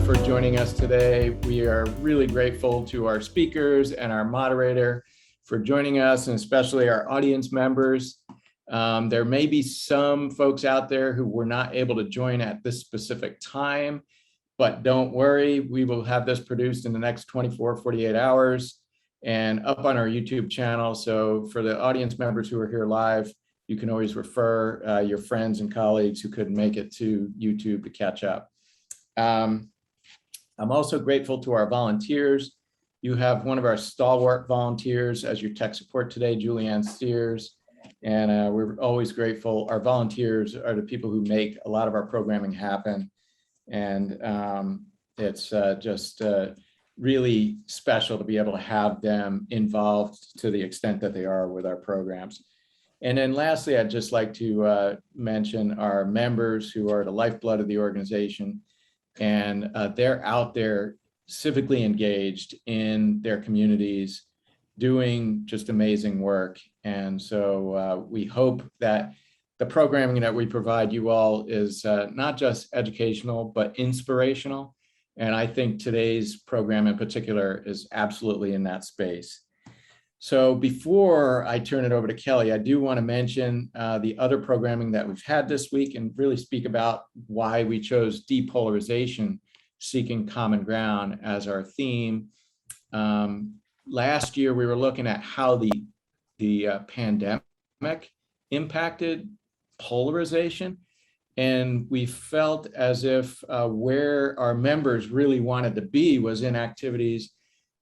for joining us today. We are really grateful to our speakers and our moderator for joining us, and especially our audience members. There may be some folks out there who were not able to join at this specific time, but don't worry, we will have this produced in the next 24, 48 hours and up on our YouTube channel. So for the audience members who are here live, you can always refer your friends and colleagues who couldn't make it to YouTube to catch up. I'm also grateful to our volunteers. You have one of our stalwart volunteers as your tech support today, Julianne Steers, and we're always grateful. Our volunteers are the people who make a lot of our programming happen, and it's just really special to be able to have them involved to the extent that they are with our programs. And then lastly, I'd just like to mention our members who are the lifeblood of the organization. And they're out there civically engaged in their communities, doing just amazing work. And so we hope that the programming that we provide you all is not just educational, but inspirational. And I think today's program in particular is absolutely in that space. So before I turn it over to Kelly, I do want to mention the other programming that we've had this week and really speak about why we chose depolarization, seeking common ground as our theme. Last year, we were looking at how the pandemic impacted polarization. And we felt as if where our members really wanted to be was in activities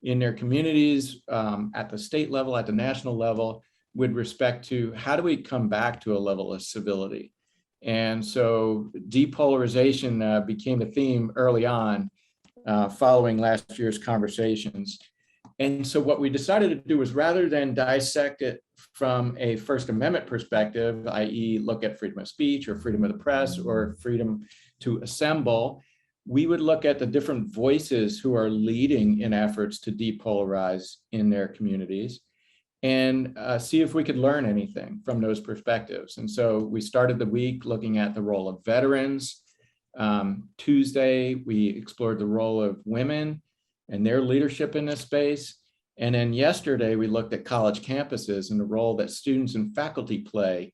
in their communities, at the state level, at the national level, with respect to how do we come back to a level of civility. And so depolarization became a theme early on following last year's conversations. And so what we decided to do was, rather than dissect it from a First Amendment perspective, i.e. look at freedom of speech or freedom of the press or freedom to assemble, we would look at the different voices who are leading in efforts to depolarize in their communities and see if we could learn anything from those perspectives. And so we started the week looking at the role of veterans. Tuesday, we explored the role of women and their leadership in this space. And then yesterday, we looked at college campuses and the role that students and faculty play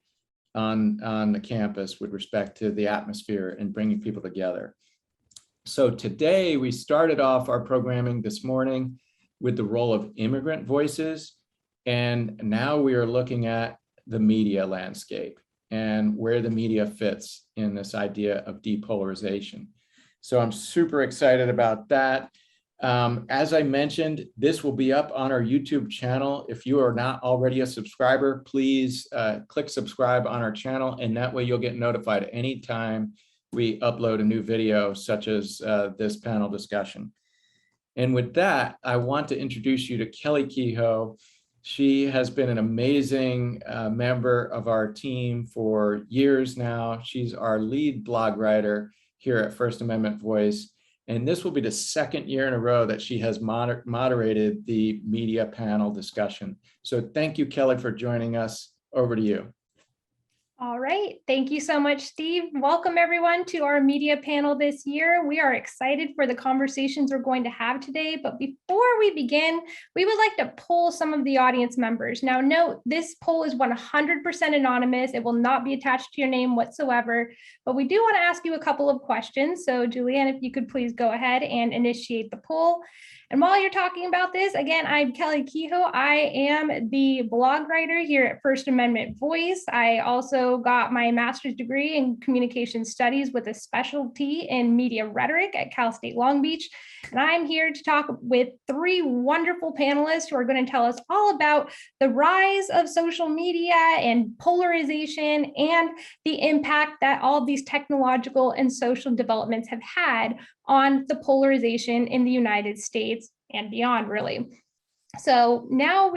on the campus with respect to the atmosphere and bringing people together. So today we started off our programming this morning with the role of immigrant voices. And now we are looking at the media landscape and where the media fits in this idea of depolarization. So I'm super excited about that. As I mentioned, this will be up on our YouTube channel. If you are not already a subscriber, please click subscribe on our channel, and that way you'll get notified anytime we upload a new video such as this panel discussion. And with that, I want to introduce you to Kelly Kehoe. She has been an amazing member of our team for years now. She's our lead blog writer here at First Amendment Voice. And this will be the second year in a row that she has moderated the media panel discussion. So thank you, Kelly, for joining us. Over to you. All right, thank you so much, Steve. Welcome everyone to our media panel this year. We are excited for the conversations we're going to have today, but before we begin, we would like to poll some of the audience members. Now note, this poll is 100% anonymous. It will not be attached to your name whatsoever, but we do want to ask you a couple of questions. So Julianne, if you could please go ahead and initiate the poll. And while you're talking about this, again, I'm Kelly Kehoe. I am the blog writer here at First Amendment Voice. I also got my master's degree in communication studies with a specialty in media rhetoric at Cal State Long Beach. And I'm here to talk with three wonderful panelists who are going to tell us all about the rise of social media and polarization and the impact that all these technological and social developments have had on the polarization in the United States and beyond, really. So now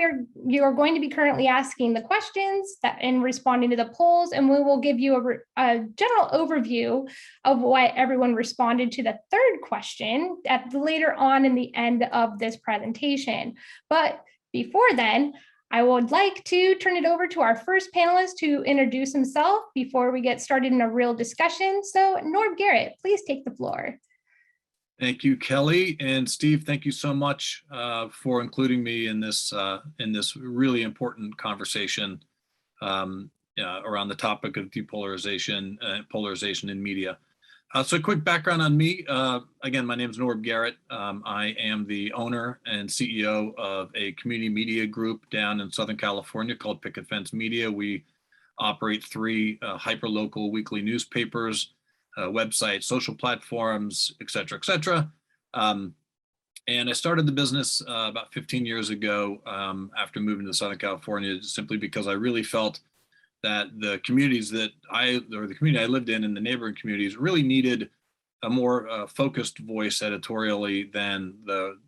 you're going to be currently asking the questions and responding to the polls, and we will give you a general overview of what everyone responded to the third question later on in the end of this presentation. But before then, I would like to turn it over to our first panelist to introduce himself before we get started in a real discussion. So Norb Garrett, please take the floor. Thank you, Kelly, and Steve. Thank you so much for including me in this really important conversation around the topic of depolarization and polarization in media. So a quick background on me. Again, my name is Norb Garrett. I am the owner and CEO of a community media group down in Southern California called Picket Fence Media. We operate 3 hyperlocal weekly newspapers, websites, social platforms, et cetera, et cetera. And I started the business about 15 years ago after moving to Southern California, simply because I really felt that the communities the community I lived in and the neighboring communities really needed a more focused voice editorially than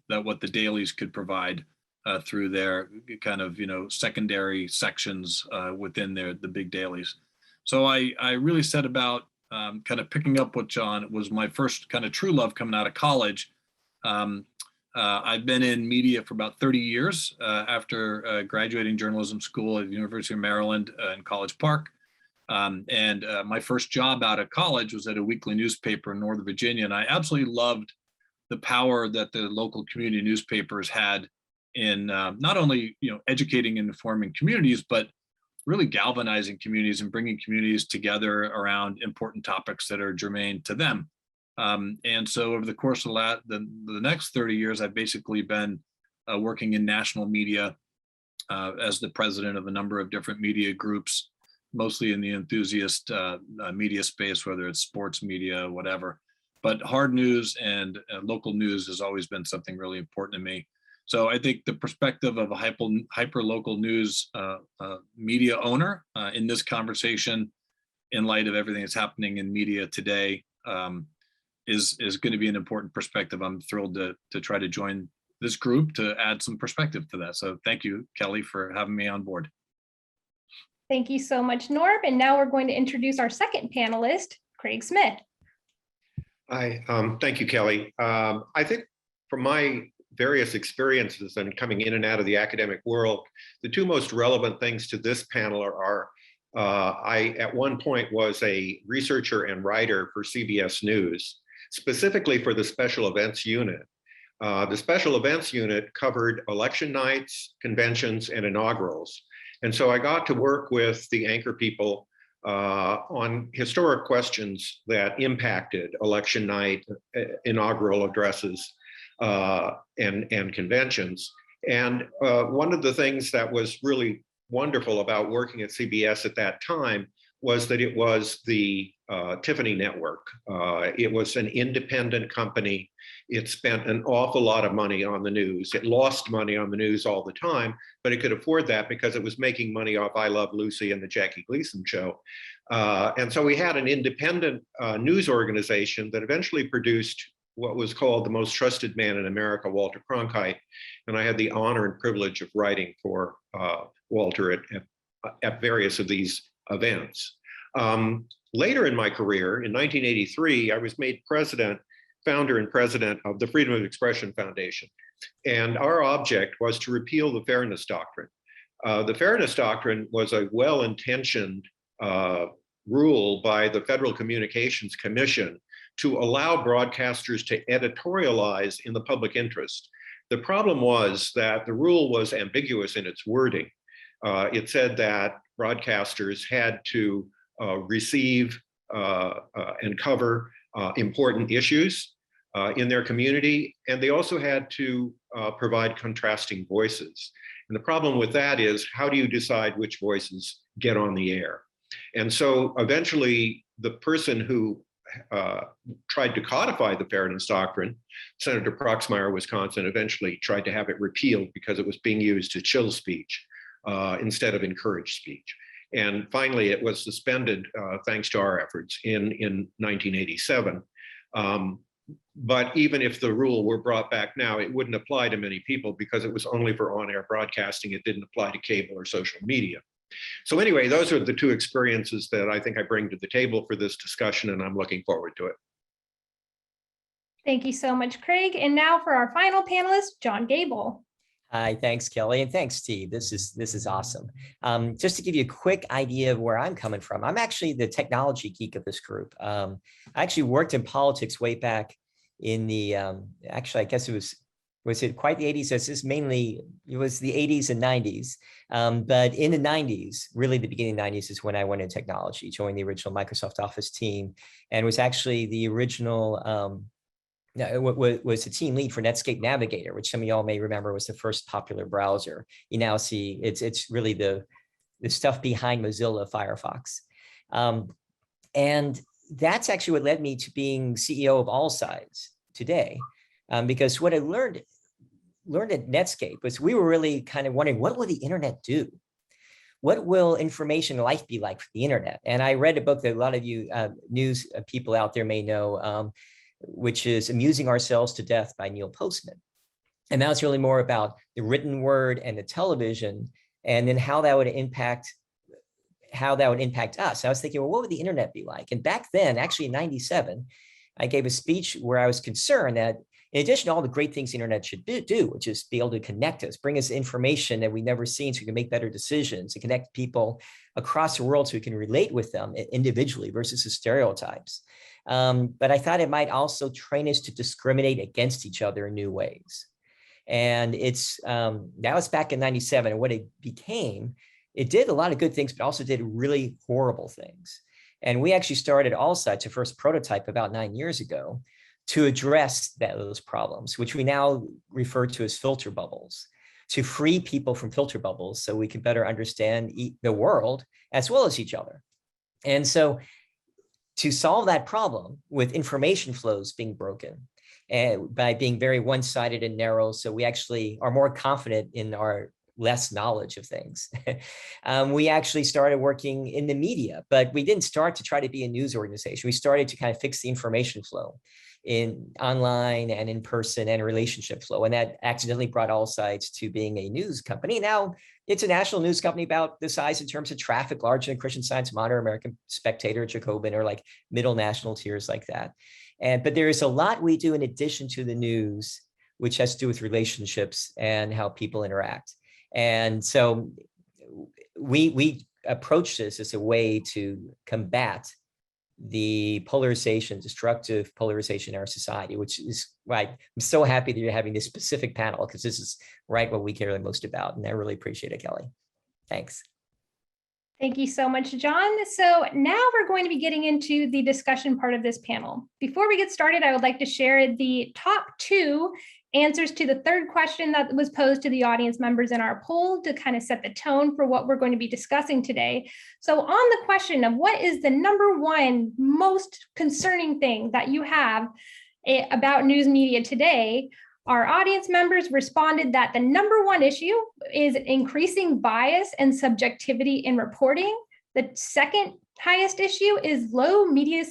what the dailies could provide through their kind of, secondary sections within the big dailies. So I really set about kind of picking up what John was my first kind of true love coming out of college. I've been in media for about 30 years after graduating journalism school at the University of Maryland in College Park. And my first job out of college was at a weekly newspaper in Northern Virginia. And I absolutely loved the power that the local community newspapers had in not only, educating and informing communities, but really galvanizing communities and bringing communities together around important topics that are germane to them. And so over the course of the next 30 years, I've basically been working in national media as the president of a number of different media groups, mostly in the enthusiast media space, whether it's sports media, whatever. But hard news and local news has always been something really important to me. So I think the perspective of a hyper local news media owner in this conversation, in light of everything that's happening in media today, is going to be an important perspective. I'm thrilled to try to join this group to add some perspective to that. So thank you, Kelly, for having me on board. Thank you so much, Norb. And now we're going to introduce our second panelist, Craig Smith. Hi, thank you, Kelly. I think from my various experiences and coming in and out of the academic world, the 2 most relevant things to this panel are I, at one point, was a researcher and writer for CBS News, specifically for the Special Events Unit. The Special Events Unit covered election nights, conventions, and inaugurals. And so I got to work with the anchor people on historic questions that impacted election night, inaugural addresses, and conventions. And one of the things that was really wonderful about working at CBS at that time was that it was the Tiffany network. It was an independent company. It spent an awful lot of money on the news. It lost money on the news all the time, but it could afford that because it was making money off I Love Lucy and the Jackie Gleason show. And so we had an independent news organization that eventually produced what was called the most trusted man in America, Walter Cronkite. And I had the honor and privilege of writing for Walter at various of these events. Later in my career, in 1983, I was made founder and president of the Freedom of Expression Foundation. And our object was to repeal the Fairness Doctrine. The Fairness Doctrine was a well-intentioned rule by the Federal Communications Commission to allow broadcasters to editorialize in the public interest. The problem was that the rule was ambiguous in its wording. It said that broadcasters had to receive and cover important issues in their community, and they also had to provide contrasting voices. And the problem with that is, how do you decide which voices get on the air? And so eventually the person who tried to codify the Fairness Doctrine, Senator Proxmire, Wisconsin, eventually tried to have it repealed because it was being used to chill speech instead of encourage speech. And finally, it was suspended thanks to our efforts in 1987. But even if the rule were brought back now, it wouldn't apply to many people because it was only for on-air broadcasting. It didn't apply to cable or social media. So anyway, those are the 2 experiences that I think I bring to the table for this discussion, and I'm looking forward to it. Thank you so much, Craig. And now for our final panelist, John Gable. Hi, thanks, Kelly, and thanks, Steve. This is awesome. Just to give you a quick idea of where I'm coming from, I'm actually the technology geek of this group. I actually worked in politics way back in the, actually, I guess was it quite the 80s? It was the 80s and 90s. But in the 90s, really the beginning of the 90s is when I went in technology, joined the original Microsoft Office team, and was actually the original, was the team lead for Netscape Navigator, which some of y'all may remember was the first popular browser. You now see it's really the stuff behind Mozilla Firefox. And that's actually what led me to being CEO of All Sides today. Because what I learned at Netscape was we were really kind of wondering, what will the internet do? What will information life be like for the internet? And I read a book that a lot of you news people out there may know, which is Amusing Ourselves to Death by Neil Postman. And that was really more about the written word and the television, and then how that would impact us. I was thinking, well, what would the internet be like? And back then, actually in 97, I gave a speech where I was concerned that in addition to all the great things the internet should do, which is be able to connect us, bring us information that we've never seen so we can make better decisions and connect people across the world so we can relate with them individually versus the stereotypes. But I thought it might also train us to discriminate against each other in new ways. And that was back in 97. And what it became, it did a lot of good things, but also did really horrible things. And we actually started All Sides, the first prototype about 9 years ago, to address those problems, which we now refer to as filter bubbles, to free people from filter bubbles so we can better understand the world as well as each other. And so to solve that problem with information flows being broken and by being very one-sided and narrow, so we actually are more confident in our less knowledge of things. We actually started working in the media, but we didn't start to try to be a news organization. We started to kind of fix the information flow in online and in person and relationship flow. And that accidentally brought All Sides to being a news company. Now it's a national news company about the size in terms of traffic, larger than Christian Science Monitor, American Spectator, Jacobin, or like middle national tiers like that. But there is a lot we do in addition to the news, which has to do with relationships and how people interact. And so we approach this as a way to combat the polarization, destructive polarization in our society, which is why I'm so happy that you're having this specific panel, because this is right what we care the most about. And I really appreciate it, Kelly. Thanks. Thank you so much, John. So now we're going to be getting into the discussion part of this panel. Before we get started, I would like to share the top 2 answers to the third question that was posed to the audience members in our poll to kind of set the tone for what we're going to be discussing today. So on the question of what is the #1 most concerning thing that you have about news media today, our audience members responded that the #1 issue is increasing bias and subjectivity in reporting. The second highest issue is low media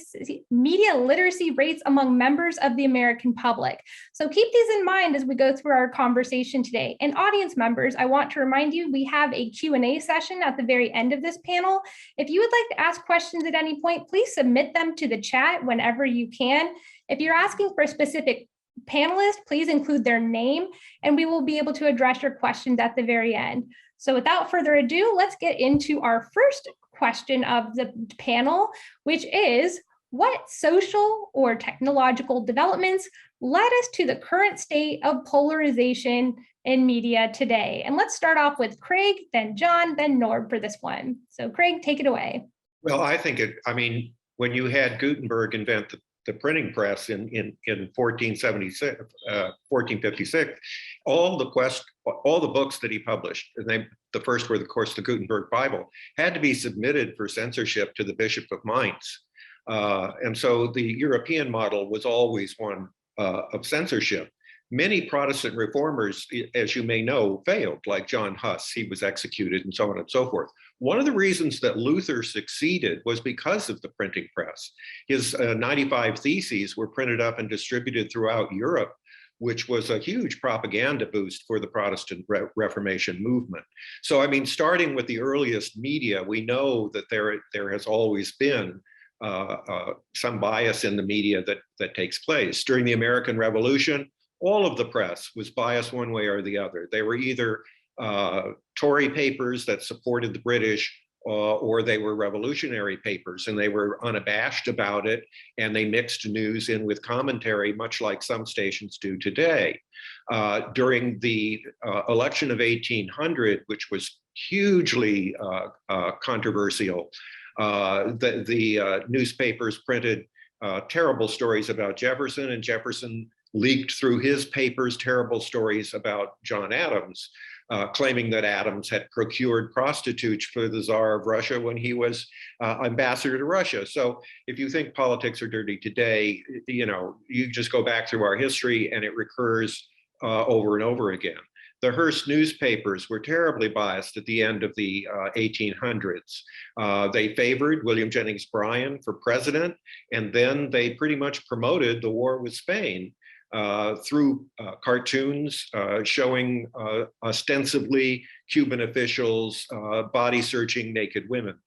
literacy rates among members of the American public. So keep these in mind as we go through our conversation today. And audience members, I want to remind you, we have a Q&A session at the very end of this panel. If you would like to ask questions at any point, please submit them to the chat whenever you can. If you're asking for a specific panelist, please include their name, and we will be able to address your questions at the very end. So without further ado, let's get into our first question of the panel, which is, what social or technological developments led us to the current state of polarization in media today? And let's start off with Craig, then John, then Norb for this one. So Craig, take it away. Well, I mean, when you had Gutenberg invent the printing press in 1456, all the books that he published, and the first were, of course, the Gutenberg Bible, had to be submitted for censorship to the Bishop of Mainz. And so the European model was always one of censorship. Many Protestant reformers, as you may know, failed, like John Huss. He was executed and so on and so forth. One of the reasons that Luther succeeded was because of the printing press. His 95 Theses were printed up and distributed throughout Europe, which was a huge propaganda boost for the Protestant Reformation movement. So, I mean, starting with the earliest media, we know that there has always been some bias in the media that takes place. During the American Revolution, all of the press was biased one way or the other. They were either Tory papers that supported the British, or they were revolutionary papers, and they were unabashed about it, and they mixed news in with commentary, much like some stations do today. During the election of 1800, which was hugely controversial, the newspapers printed terrible stories about Jefferson, and Jefferson leaked through his papers terrible stories about John Adams, claiming that Adams had procured prostitutes for the Tsar of Russia when he was ambassador to Russia. So if you think politics are dirty today, you just go back through our history and it recurs over and over again. The Hearst newspapers were terribly biased at the end of the 1800s. They favored William Jennings Bryan for president, and then they pretty much promoted the war with Spain through cartoons showing ostensibly Cuban officials body searching naked women.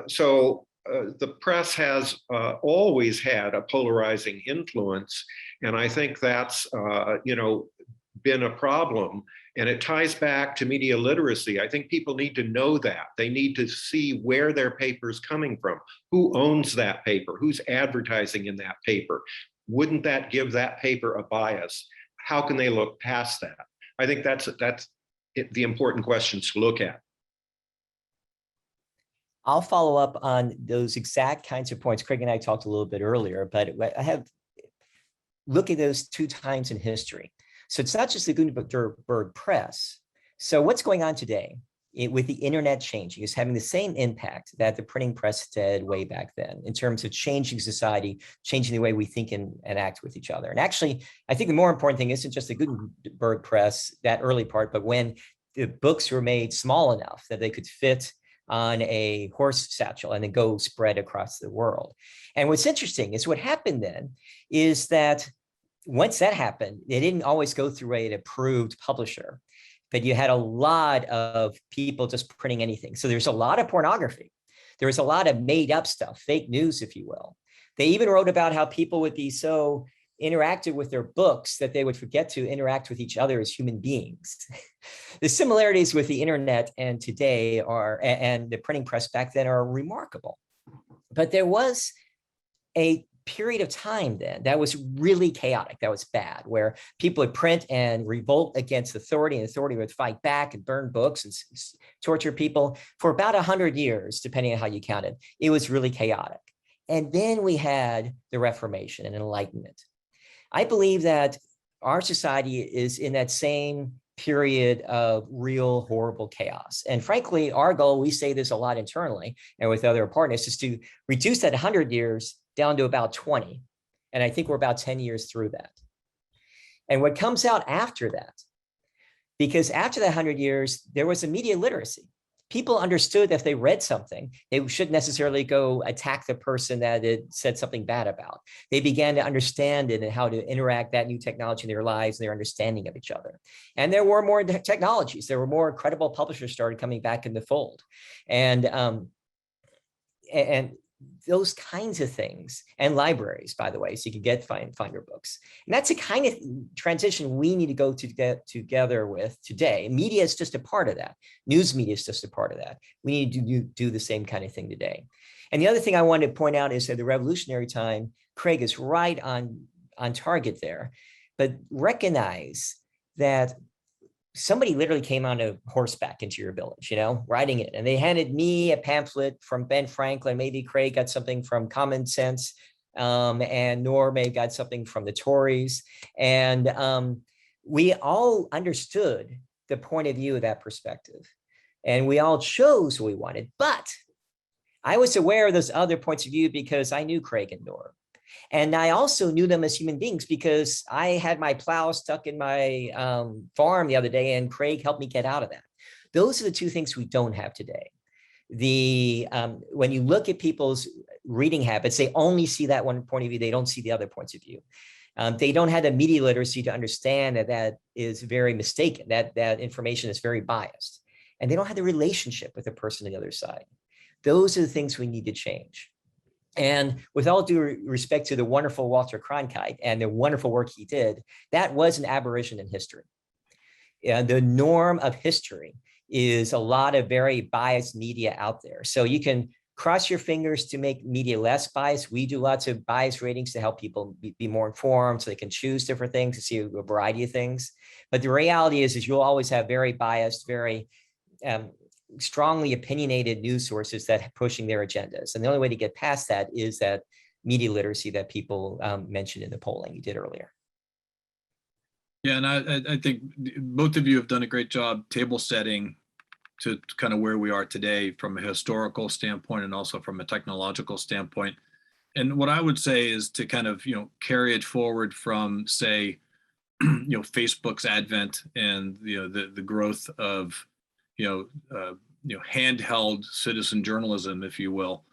So the press has always had a polarizing influence, and I think that's been a problem. And it ties back to media literacy. I think people need to know that. They need to see where their paper's coming from, who owns that paper, who's advertising in that paper. Wouldn't that give that paper a bias? How can they look past that? I think that's the important questions to look at. I'll follow up on those exact kinds of points. Craig and I talked a little bit earlier, but I have look at those two times in history. So it's not just the Gutenberg press. So what's going on today with the internet changing is having the same impact that the printing press did way back then in terms of changing society, changing the way we think and act with each other. And actually, I think the more important thing isn't just the Gutenberg press, that early part, but when the books were made small enough that they could fit on a horse satchel and then go spread across the world. And what's interesting is what happened then is that once that happened, they didn't always go through an approved publisher, but you had a lot of people just printing anything. So there's a lot of pornography. There was a lot of made up stuff, fake news, if you will. They even wrote about how people would be so interactive with their books that they would forget to interact with each other as human beings. The similarities with the internet and today and the printing press back then are remarkable. But there was a period of time then that was really chaotic, that was bad, where people would print and revolt against authority, and authority would fight back and burn books and torture people for about 100 years, depending on how you counted. It was really chaotic. And then we had the Reformation and Enlightenment. I believe that our society is in that same period of real horrible chaos. And frankly, our goal, we say this a lot internally and with other partners, is to reduce that 100 years down to about 20. And I think we're about 10 years through that. And what comes out after that, because after that 100 years, there was a media literacy. People understood that if they read something, they shouldn't necessarily go attack the person that it said something bad about. They began to understand it and how to interact that new technology in their lives and their understanding of each other. And there were more technologies. There were more credible publishers started coming back in the fold. And those kinds of things, and libraries, by the way, so you can find your books. And that's the kind of transition we need to go together with today. Media is just a part of that. News media is just a part of that. We need to do the same kind of thing today. And the other thing I wanted to point out is that the revolutionary time, Craig is right on target there, but recognize that somebody literally came on a horseback into your village, riding it. And they handed me a pamphlet from Ben Franklin. Maybe Craig got something from Common Sense, and Norb may have got something from the Tories. And we all understood the point of view of that perspective. And we all chose what we wanted. But I was aware of those other points of view because I knew Craig and Norb. And I also knew them as human beings because I had my plow stuck in my farm the other day, and Craig helped me get out of that. Those are the two things we don't have today. When you look at people's reading habits, they only see that one point of view. They don't see the other points of view. They don't have the media literacy to understand that is very mistaken, that information is very biased. And they don't have the relationship with the person on the other side. Those are the things we need to change. And with all due respect to the wonderful Walter Cronkite and the wonderful work he did, that was an aberration in history. The norm of history is a lot of very biased media out there. So you can cross your fingers to make media less biased. We do lots of bias ratings to help people be more informed so they can choose different things to see a variety of things. But the reality is you'll always have very biased, very strongly opinionated news sources that are pushing their agendas. And the only way to get past that is that media literacy that people mentioned in the polling you did earlier. Yeah, and I think both of you have done a great job table setting to kind of where we are today from a historical standpoint and also from a technological standpoint. And what I would say is to kind of, carry it forward from, say, Facebook's advent and, the growth of, handheld citizen journalism, if you will,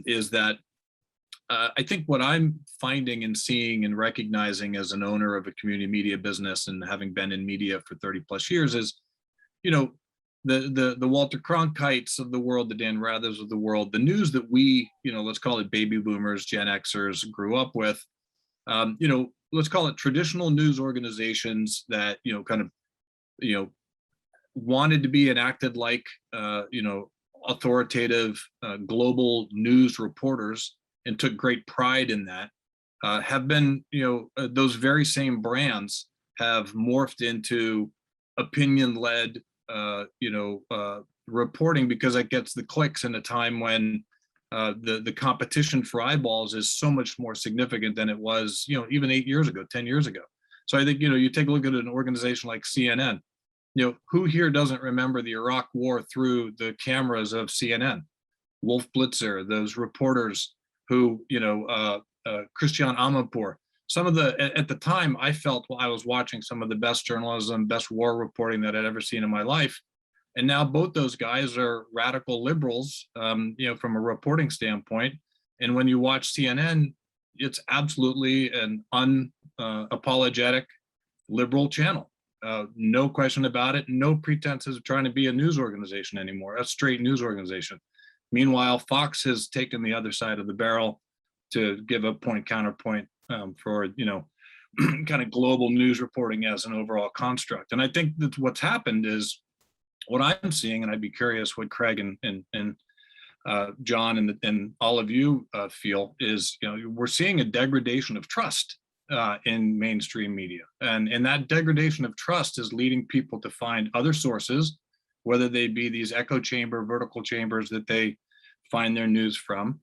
is that I think what I'm finding and seeing and recognizing as an owner of a community media business and having been in media for 30 plus years is, the Walter Cronkites of the world, the Dan Rathers of the world, the news that we, let's call it baby boomers, Gen Xers grew up with, let's call it traditional news organizations that, wanted to be and acted like, authoritative global news reporters and took great pride in that, have been, those very same brands have morphed into opinion-led, reporting because it gets the clicks in a time when the competition for eyeballs is so much more significant than it was, even 8 years ago, 10 years ago. So I think, you take a look at an organization like CNN, who here doesn't remember the Iraq War through the cameras of CNN? Wolf Blitzer, those reporters who, Christian Amanpour, some of at the time I felt while I was watching some of the best journalism, best war reporting that I'd ever seen in my life. And now both those guys are radical liberals, from a reporting standpoint. And when you watch CNN, it's absolutely an unapologetic liberal channel. No question about it. No pretenses of trying to be a news organization anymore, a straight news organization. Meanwhile, Fox has taken the other side of the barrel to give a point counterpoint for, kind of global news reporting as an overall construct. And I think that what's happened is what I'm seeing, and I'd be curious what Craig and John and all of you feel is, we're seeing a degradation of trust in mainstream media. And that degradation of trust is leading people to find other sources, whether they be these echo chamber, vertical chambers that they find their news from,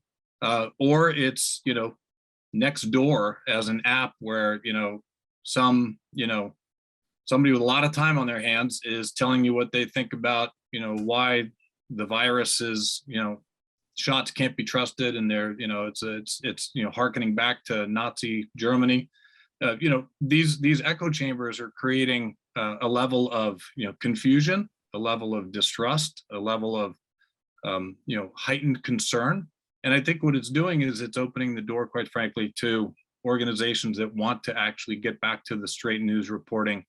or it's, Nextdoor as an app where, somebody with a lot of time on their hands is telling you what they think about, why the virus is, shots can't be trusted, and they're, it's hearkening back to Nazi Germany. These echo chambers are creating a level of, confusion, a level of distrust, a level of, heightened concern. And I think what it's doing is it's opening the door, quite frankly, to organizations that want to actually get back to the straight news reporting,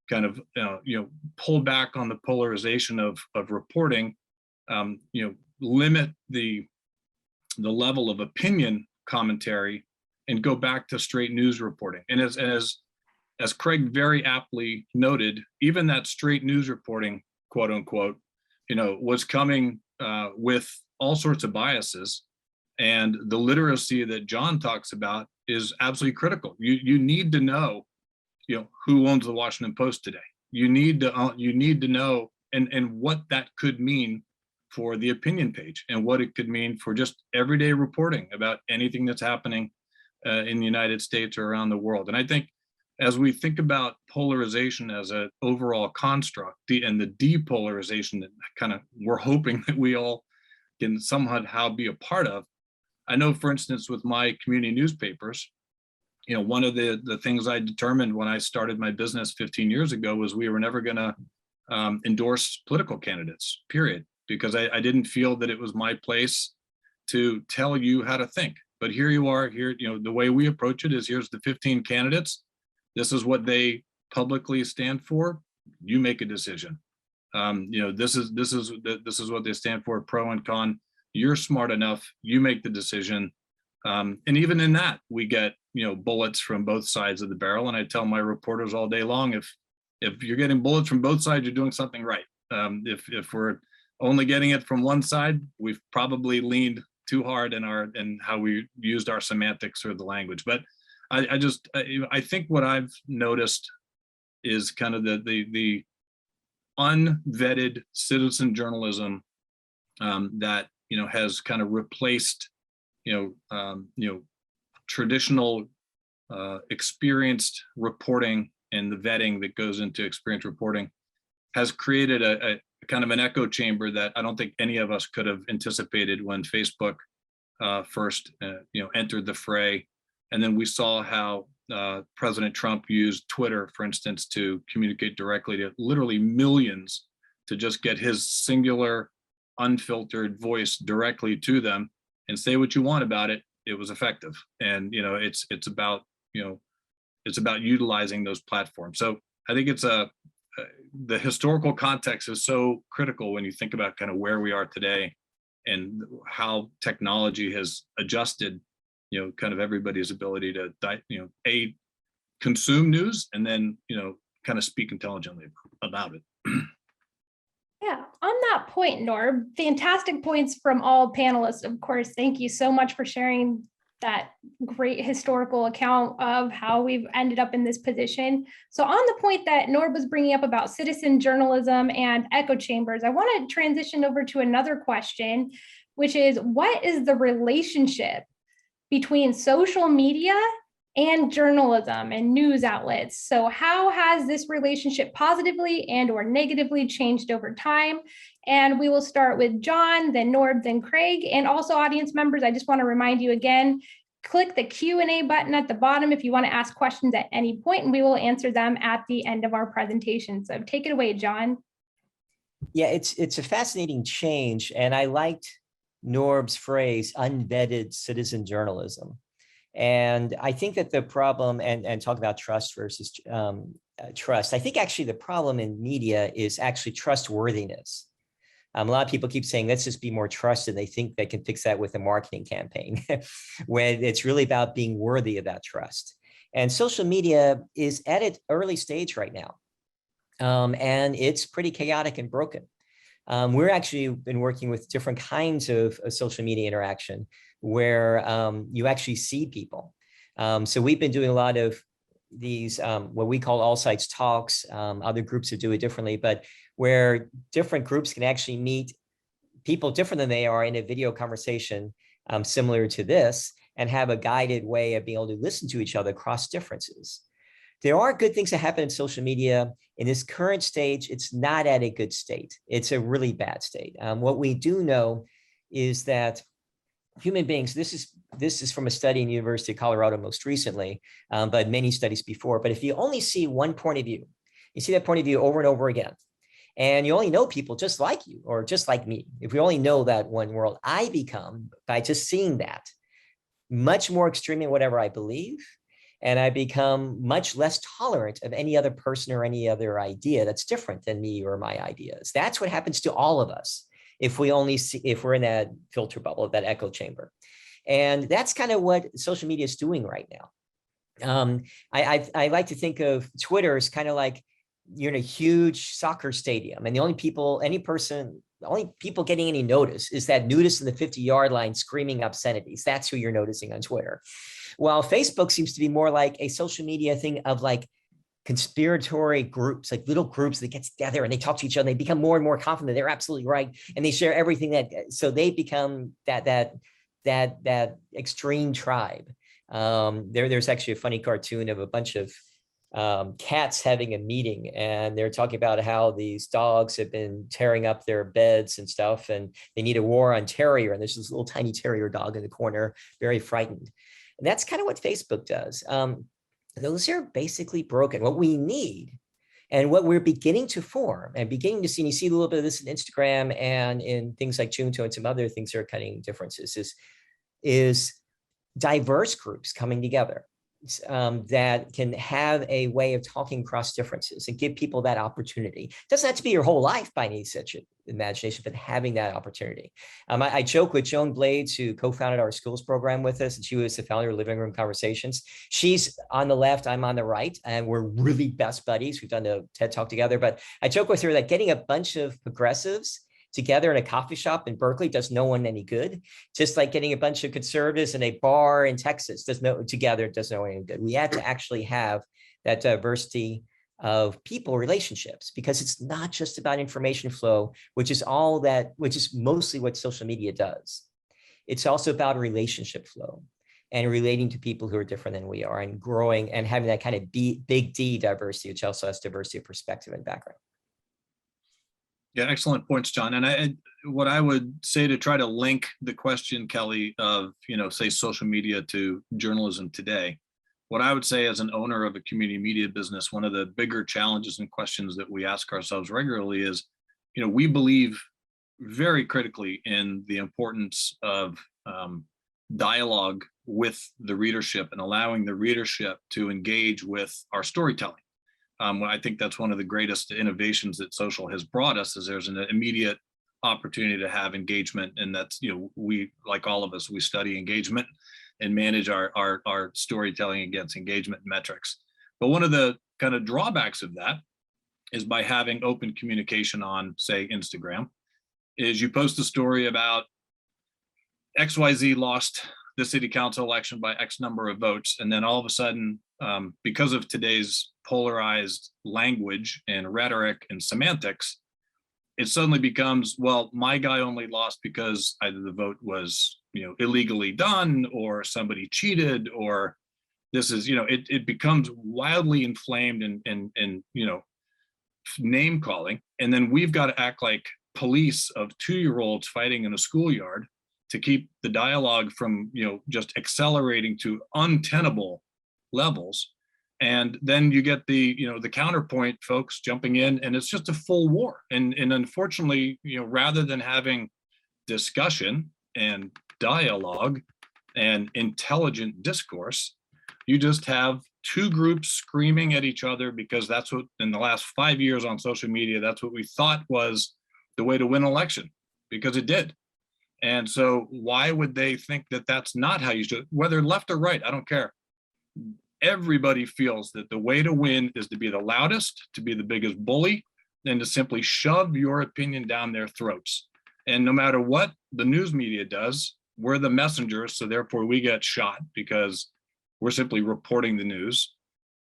kind of, pull back on the polarization of reporting, limit the level of opinion commentary and go back to straight news reporting. And as Craig very aptly noted, even that straight news reporting, quote unquote, was coming with all sorts of biases. And the literacy that John talks about is absolutely critical. You need to know, who owns the Washington Post today. You need to know and what that could mean for the opinion page and what it could mean for just everyday reporting about anything that's happening in the United States or around the world. And I think as we think about polarization as an overall construct, and the depolarization that kind of we're hoping that we all can somehow be a part of. I know, for instance, with my community newspapers, one of the things I determined when I started my business 15 years ago was we were never going to endorse political candidates, period, because I didn't feel that it was my place to tell you how to think. But here you are, here, the way we approach it is here's the 15 candidates. This is what they publicly stand for. You make a decision. This is what they stand for, pro and con. You're smart enough, you make the decision. And even in that, we get, bullets from both sides of the barrel. And I tell my reporters all day long, if you're getting bullets from both sides, you're doing something right. If we're only getting it from one side, we've probably leaned too hard in how we used our semantics or the language. But I think what I've noticed is kind of the unvetted citizen journalism that has kind of replaced traditional experienced reporting, and the vetting that goes into experienced reporting has created a kind of an echo chamber that I don't think any of us could have anticipated when Facebook first entered the fray. And then we saw how President Trump used Twitter, for instance, to communicate directly to literally millions, to just get his singular, unfiltered voice directly to them and say what you want about it. It was effective. And it's about utilizing those platforms. So I think the historical context is so critical when you think about kind of where we are today and how technology has adjusted kind of everybody's ability to consume news and then kind of speak intelligently about it. Yeah, on that point, Norb, fantastic points from all panelists, of course. Thank you so much for sharing that great historical account of how we've ended up in this position. So on the point that Norb was bringing up about citizen journalism and echo chambers, I want to transition over to another question, which is, what is the relationship between social media and journalism and news outlets? So how has this relationship positively and or negatively changed over time? And we will start with John, then Norb, then Craig, and also audience members. I just want to remind you again, click the Q&A button at the bottom if you want to ask questions at any point, and we will answer them at the end of our presentation. So take it away, John. Yeah, it's a fascinating change. And I liked Norb's phrase, unvetted citizen journalism. And I think that the problem, and talk about trust versus trust, I think actually the problem in media is actually trustworthiness. A lot of people keep saying, let's just be more trusted. They think they can fix that with a marketing campaign, when it's really about being worthy of that trust. And social media is at its early stage right now. And it's pretty chaotic and broken. We're actually been working with different kinds of social media interaction where you actually see people. So we've been doing a lot of these, what we call all sites talks. Other groups that do it differently, but where different groups can actually meet people different than they are in a video conversation similar to this, and have a guided way of being able to listen to each other across differences. There are good things that happen in social media. In this current stage, it's not at a good state. It's a really bad state. What we do know is that human beings, this is from a study in the University of Colorado most recently, but many studies before. But if you only see one point of view, you see that point of view over and over again, and you only know people just like you or just like me. If we only know that one world, I become, by just seeing that, much more extreme in whatever I believe. And I become much less tolerant of any other person or any other idea that's different than me or my ideas. That's what happens to all of us if we only see, if we're in that filter bubble, that echo chamber. And that's kind of what social media is doing right now. I like to think of Twitter as kind of like you're in a huge soccer stadium, and the only people getting any notice is that nudist in the 50-yard line screaming obscenities. That's who you're noticing on Twitter. While Facebook seems to be more like a social media thing of like conspiratory groups, like little groups that get together and they talk to each other. And they become more and more confident they're absolutely right, and they share everything so they become that extreme tribe. There's actually a funny cartoon of a bunch of cats having a meeting, and they're talking about how these dogs have been tearing up their beds and stuff, and they need a war on terrier. And there's this little tiny terrier dog in the corner, very frightened. And that's kind of what Facebook does. Those are basically broken. What we need, and what we're beginning to form and beginning to see, and you see a little bit of this in Instagram and in things like Junto and some other things that are cutting differences, is diverse groups coming together. that can have a way of talking across differences and give people that opportunity. It doesn't have to be your whole life by any such imagination, but having that opportunity. I joke with Joan Blades, who co-founded our schools program with us, and she was the founder of Living Room Conversations. She's on the left, I'm on the right, and we're really best buddies. We've done the TED Talk together, but I joke with her that getting a bunch of progressives together in a coffee shop in Berkeley does no one any good. Just like getting a bunch of conservatives in a bar in Texas does no one any good. We had to actually have that diversity of people relationships, because it's not just about information flow, which is mostly what social media does. It's also about relationship flow and relating to people who are different than we are, and growing and having that kind of big D diversity, which also has diversity of perspective and background. Yeah, excellent points, John. And what I would say to try to link the question, Kelly, of, say social media to journalism today, what I would say as an owner of a community media business, one of the bigger challenges and questions that we ask ourselves regularly is, we believe very critically in the importance of dialogue with the readership and allowing the readership to engage with our storytelling. I think that's one of the greatest innovations that social has brought us, is there's an immediate opportunity to have engagement. And that's, we, like all of us, we study engagement and manage our storytelling against engagement metrics. But one of the kind of drawbacks of that is by having open communication on, say, Instagram, is you post a story about XYZ lost the city council election by X number of votes. And then all of a sudden, because of today's polarized language and rhetoric and semantics, it suddenly becomes, well, my guy only lost because either the vote was, illegally done, or somebody cheated, or this is, it becomes wildly inflamed and name calling. And then we've got to act like police of 2-year-olds fighting in a schoolyard to keep the dialogue from, just accelerating to untenable levels. And then you get the, the counterpoint folks jumping in, and it's just a full war. And unfortunately, rather than having discussion and dialogue and intelligent discourse, you just have two groups screaming at each other, because that's what, in the last 5 years on social media, that's what we thought was the way to win an election, because it did. And so why would they think that that's not how you should, whether left or right, I don't care. Everybody feels that the way to win is to be the loudest, to be the biggest bully, and to simply shove your opinion down their throats. And no matter what the news media does, we're the messengers, so therefore we get shot because we're simply reporting the news.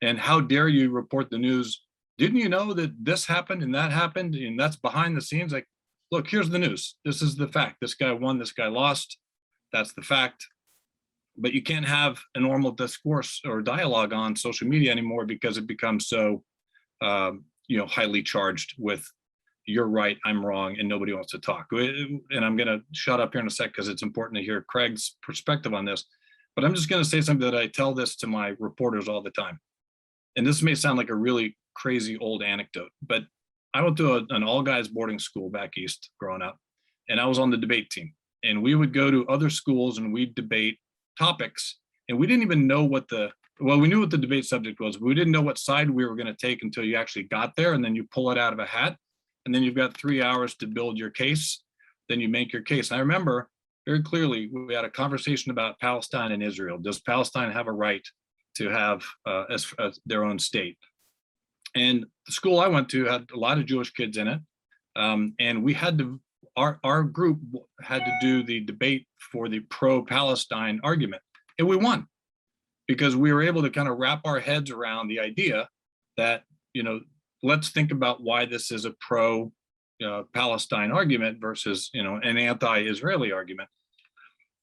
And how dare you report the news? Didn't you know that this happened and that happened, and that's behind the scenes? Like, look, here's the news. This is the fact. This guy won, this guy lost. That's the fact. But you can't have a normal discourse or dialogue on social media anymore, because it becomes so, highly charged with you're right, I'm wrong, and nobody wants to talk. And I'm going to shut up here in a sec because it's important to hear Craig's perspective on this. But I'm just going to say something that I tell this to my reporters all the time. And this may sound like a really crazy old anecdote, but I went to an all guys boarding school back east growing up, and I was on the debate team. And we would go to other schools and we'd debate topics, and we didn't even know we knew what the debate subject was, but we didn't know what side we were going to take until you actually got there. And then you pull it out of a hat, and then you've got 3 hours to build your case. Then you make your case. And I remember very clearly, we had a conversation about Palestine and Israel. Does Palestine have a right to have their own state? And the school I went to had a lot of Jewish kids in it. And we had to, our group had to do the debate for the pro-Palestine argument. And we won, because we were able to kind of wrap our heads around the idea that, let's think about why this is a pro-Palestine argument versus, an anti-Israeli argument.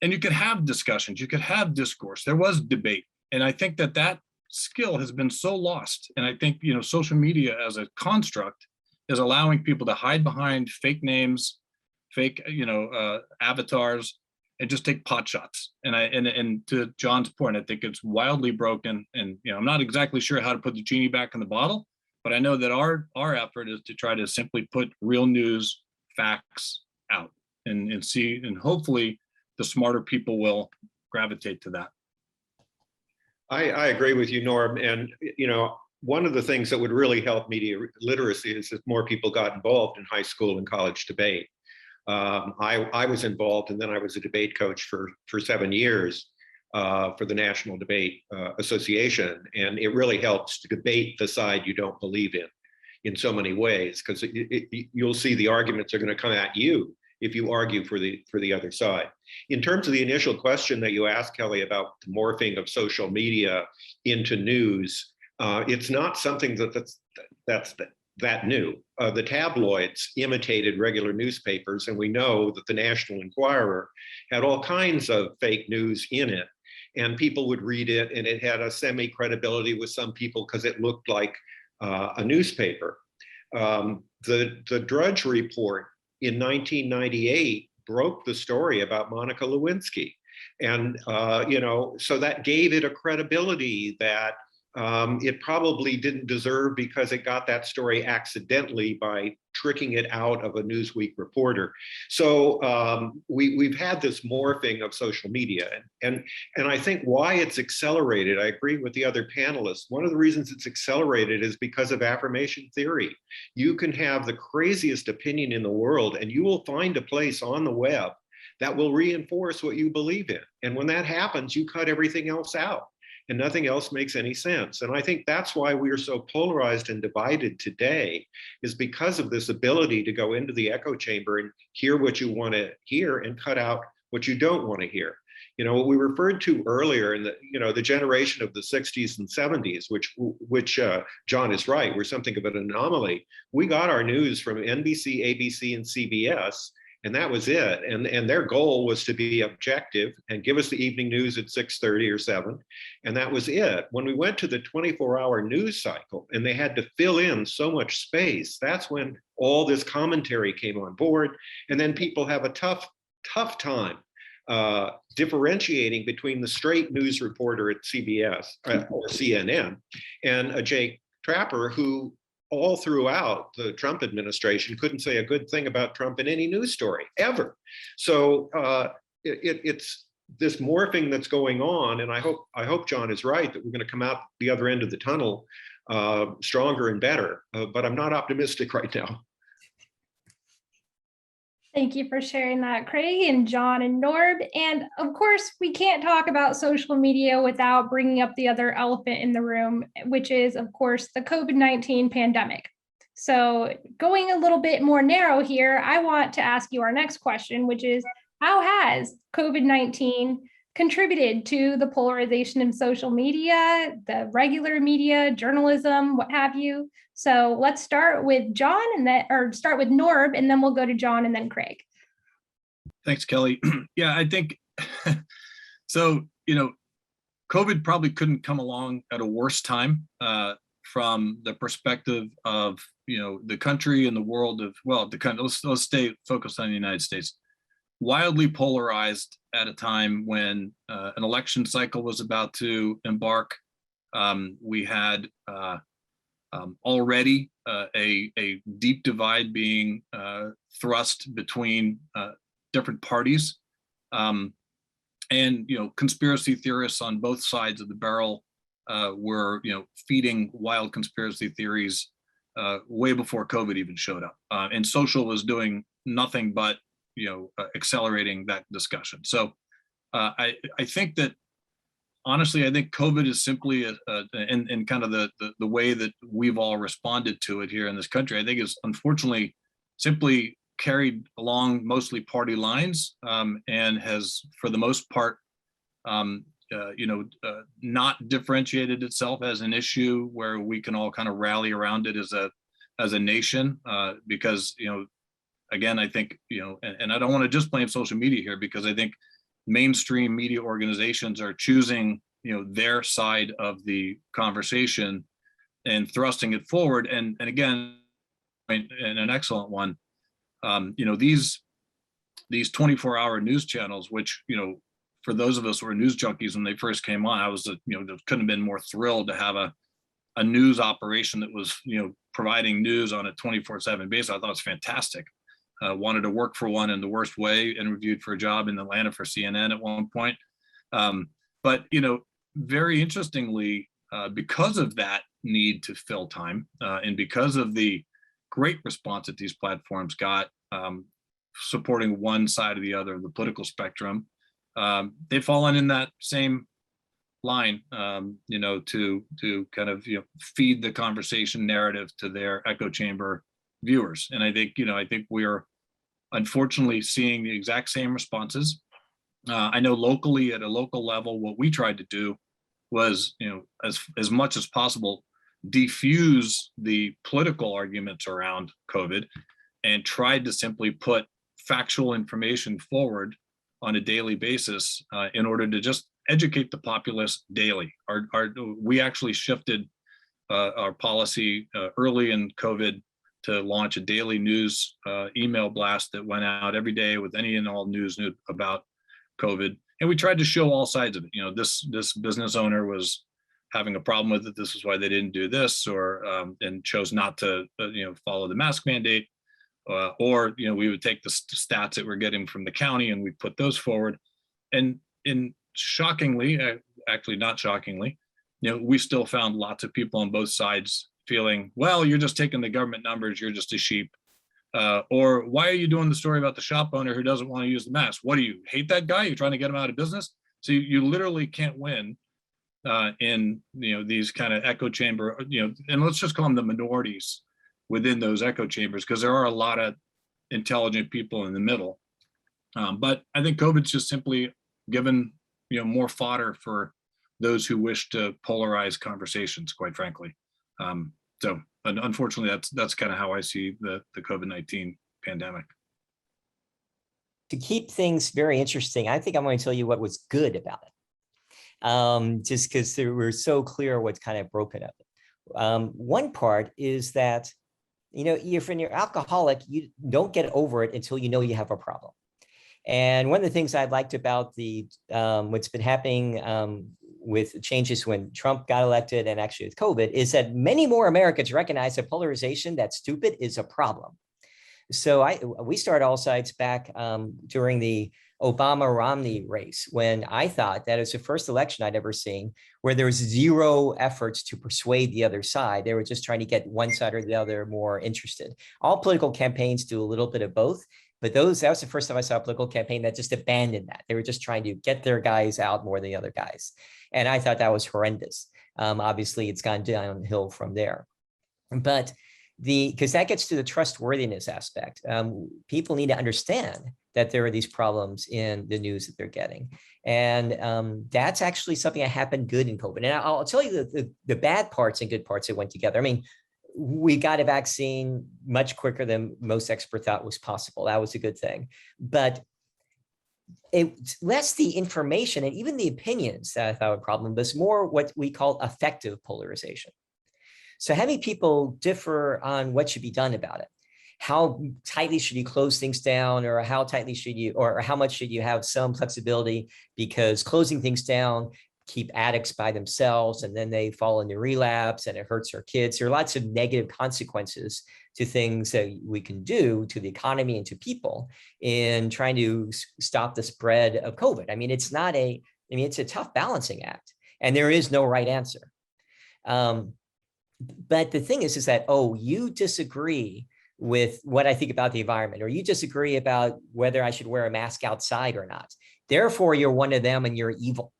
And you could have discussions, you could have discourse. There was debate. And I think that skill has been so lost. And I think, social media as a construct is allowing people to hide behind fake names, fake, avatars, and just take pot shots. And to John's point, I think it's wildly broken. And, I'm not exactly sure how to put the genie back in the bottle, but I know that our effort is to try to simply put real news, facts out and see, and hopefully the smarter people will gravitate to that. I agree with you, Norb. And, one of the things that would really help media literacy is if more people got involved in high school and college debate. I was involved, and then I was a debate coach for 7 years for the National Debate Association. And it really helps to debate the side you don't believe in so many ways, because you'll see the arguments are going to come at you if you argue for the other side. In terms of the initial question that you asked, Kelly, about the morphing of social media into news, it's not something that's that new. The tabloids imitated regular newspapers, and we know that the National Enquirer had all kinds of fake news in it, and people would read it, and it had a semi-credibility with some people because it looked like a newspaper. The Drudge Report in 1998 broke the story about Monica Lewinsky, and so that gave it a credibility that it probably didn't deserve, because it got that story accidentally by tricking it out of a Newsweek reporter. So we've had this morphing of social media, and I think why it's accelerated, I agree with the other panelists. One of the reasons it's accelerated is because of affirmation theory. You can have the craziest opinion in the world, and you will find a place on the web that will reinforce what you believe in. And when that happens, you cut everything else out, and nothing else makes any sense. And I think that's why we are so polarized and divided today, is because of this ability to go into the echo chamber and hear what you want to hear and cut out what you don't want to hear. What we referred to earlier in the generation of the 60s and 70s, which John is right, we're something of an anomaly. We got our news from NBC, ABC, and CBS, and that was it. And their goal was to be objective and give us the evening news at 6:30 or 7. And that was it. When we went to the 24-hour news cycle and they had to fill in so much space, that's when all this commentary came on board. And then people have a tough time differentiating between the straight news reporter at CBS or CNN and a Jake Tapper, who all throughout the Trump administration couldn't say a good thing about Trump in any news story ever. So it's this morphing that's going on, and I hope John is right that we're going to come out the other end of the tunnel stronger and better. But I'm not optimistic right now. Thank you for sharing that, Craig and John and Norb. And of course, we can't talk about social media without bringing up the other elephant in the room, which is, of course, the COVID-19 pandemic. So going a little bit more narrow here, I want to ask you our next question, which is, how has COVID-19 contributed to the polarization in social media, the regular media, journalism, what have you? So let's start with John start with Norb, and then we'll go to John and then Craig. Thanks, Kelly. Yeah, I think so. COVID probably couldn't come along at a worse time from the perspective of the country and the world of, well, the country. Let's stay focused on the United States. Wildly polarized at a time when an election cycle was about to embark. We had already a deep divide being thrust between different parties, and conspiracy theorists on both sides of the barrel were feeding wild conspiracy theories way before COVID even showed up, and social was doing nothing but accelerating that discussion. So I think that, honestly, I think COVID is simply and kind of the way that we've all responded to it here in this country, I think is unfortunately simply carried along mostly party lines, and has, for the most part, not differentiated itself as an issue where we can all kind of rally around it as a nation, because again, I think and I don't want to just blame social media here, because I think mainstream media organizations are choosing their side of the conversation and thrusting it forward, and again, and an excellent one, these 24-hour news channels, which for those of us who were news junkies when they first came on, I was couldn't have been more thrilled to have a news operation that was providing news on a 24/7 basis. I thought it was fantastic. Wanted to work for one in the worst way, interviewed for a job in Atlanta for CNN at one point. But very interestingly, because of that need to fill time, and because of the great response that these platforms got, supporting one side or the other of the political spectrum, they've fallen in that same line, to kind of feed the conversation narrative to their echo chamber viewers. And I think we are unfortunately seeing the exact same responses. I know locally, at a local level, what we tried to do was, as much as possible, defuse the political arguments around COVID and tried to simply put factual information forward on a daily basis, in order to just educate the populace daily. We actually shifted our policy early in COVID to launch a daily news email blast that went out every day with any and all news about COVID. And we tried to show all sides of it. This business owner was having a problem with it. This is why they didn't do this, or and chose not to follow the mask mandate. Or we would take the stats that we're getting from the county and we put those forward. And shockingly, actually not shockingly, we still found lots of people on both sides feeling, well, you're just taking the government numbers, you're just a sheep. Or why are you doing the story about the shop owner who doesn't want to use the mask? What do you hate that guy? You're trying to get him out of business? So you literally can't win in these kind of echo chamber, and let's just call them the minorities within those echo chambers, because there are a lot of intelligent people in the middle. But I think COVID's just simply given more fodder for those who wish to polarize conversations, quite frankly. So unfortunately, that's kind of how I see the COVID-19 pandemic. To keep things very interesting, I think I'm going to tell you what was good about it, just because we're so clear what's kind of broken of it. One part is that, if you're alcoholic, you don't get over it until you know you have a problem. And one of the things I liked about what's been happening with changes when Trump got elected and actually with COVID is that many more Americans recognize that polarization, that's stupid, is a problem. So we started All Sides back during the Obama-Romney race, when I thought that it was the first election I'd ever seen where there was zero efforts to persuade the other side. They were just trying to get one side or the other more interested. All political campaigns do a little bit of both, but that was the first time I saw a political campaign that just abandoned that. They were just trying to get their guys out more than the other guys. And I thought that was horrendous. Obviously, it's gone downhill from there. But because that gets to the trustworthiness aspect. People need to understand that there are these problems in the news that they're getting. And that's actually something that happened good in COVID. And I'll tell you the bad parts and good parts that went together. I mean, we got a vaccine much quicker than most experts thought was possible. That was a good thing. But it's less the information and even the opinions that I thought were a problem, but it's more what we call effective polarization. So having people differ on what should be done about it. How tightly should you close things down, or how tightly should you, or how much should you have some flexibility, because closing things down keep addicts by themselves and then they fall into relapse and it hurts our kids. There are lots of negative consequences to things that we can do to the economy and to people in trying to stop the spread of COVID. I mean, it's a tough balancing act, and there is no right answer. But the thing is that, oh, you disagree with what I think about the environment, or you disagree about whether I should wear a mask outside or not. Therefore, you're one of them and you're evil.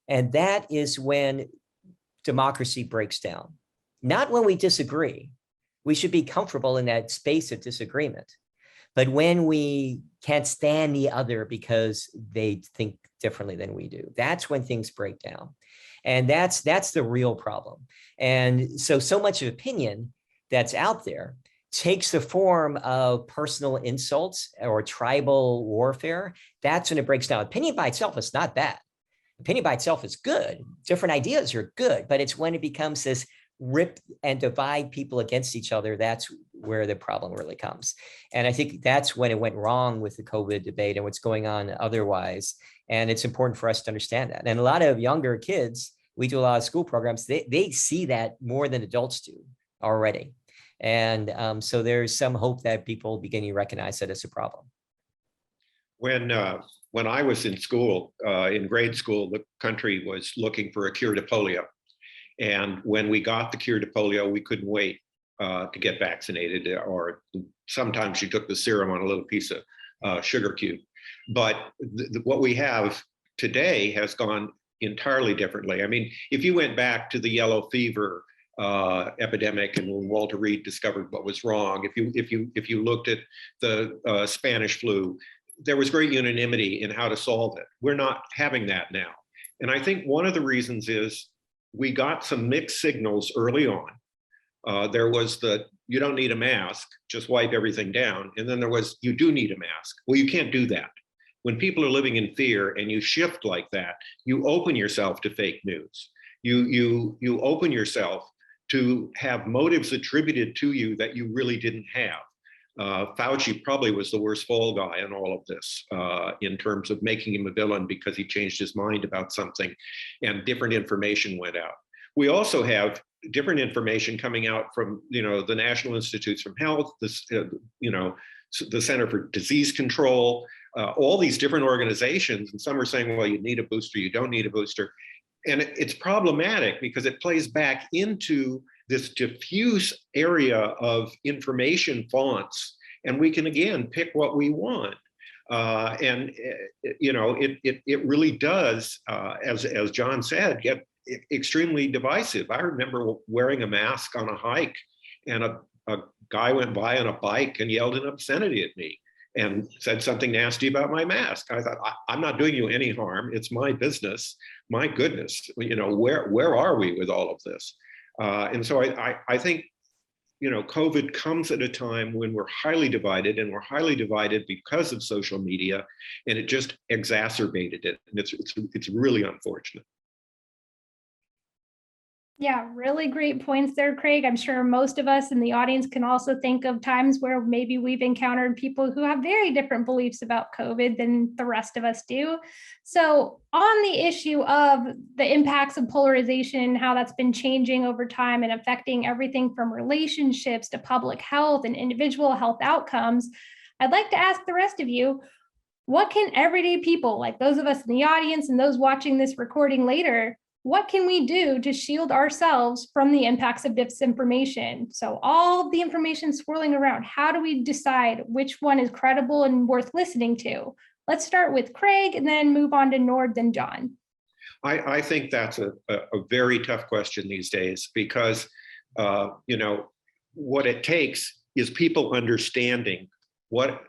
And that is when democracy breaks down. Not when we disagree. We should be comfortable in that space of disagreement. But when we can't stand the other because they think differently than we do, that's when things break down. And that's the real problem. And so much of opinion that's out there takes the form of personal insults or tribal warfare. That's when it breaks down. Opinion by itself is not bad. Opinion by itself is good. Different ideas are good, but it's when it becomes this rip and divide people against each other, that's where the problem really comes. And I think that's when it went wrong with the COVID debate and what's going on otherwise. And it's important for us to understand that. And a lot of younger kids, we do a lot of school programs, they see that more than adults do already. And so there's some hope that people beginning to recognize that it's a problem. When when I was in school, in grade school, the country was looking for a cure to polio. And when we got the cure to polio, we couldn't wait to get vaccinated, or sometimes you took the serum on a little piece of sugar cube. But what we have today has gone entirely differently. I mean, if you went back to the yellow fever epidemic and when Walter Reed discovered what was wrong, if you looked at the Spanish flu, there was great unanimity in how to solve it. We're not having that now. And I think one of the reasons is we got some mixed signals early on. There was the, you don't need a mask, just wipe everything down. And then there was, you do need a mask. Well, you can't do that. When people are living in fear and you shift like that, you open yourself to fake news. You open yourself to have motives attributed to you that you really didn't have. Fauci probably was the worst fall guy in all of this in terms of making him a villain because he changed his mind about something and different information went out. We also have different information coming out from, the National Institutes from Health, this, the Center for Disease Control, all these different organizations. And some are saying, well, you need a booster, you don't need a booster. And it's problematic because it plays back into this diffuse area of information fonts, and we can again pick what we want. It really does, as John said, get extremely divisive. I remember wearing a mask on a hike, and a guy went by on a bike and yelled an obscenity at me and said something nasty about my mask. I thought, I'm not doing you any harm. It's my business. My goodness, where are we with all of this? And so I think, COVID comes at a time when we're highly divided, and we're highly divided because of social media, and it just exacerbated it. And it's really unfortunate. Yeah, really great points there, Craig. I'm sure most of us in the audience can also think of times where maybe we've encountered people who have very different beliefs about COVID than the rest of us do. So on the issue of the impacts of polarization, how that's been changing over time and affecting everything from relationships to public health and individual health outcomes, I'd like to ask the rest of you, what can everyday people, like those of us in the audience and those watching this recording later, what can we do to shield ourselves from the impacts of disinformation? So all the information swirling around, how do we decide which one is credible and worth listening to? Let's start with Craig and then move on to Norb, then John. I think that's a very tough question these days because, what it takes is people understanding what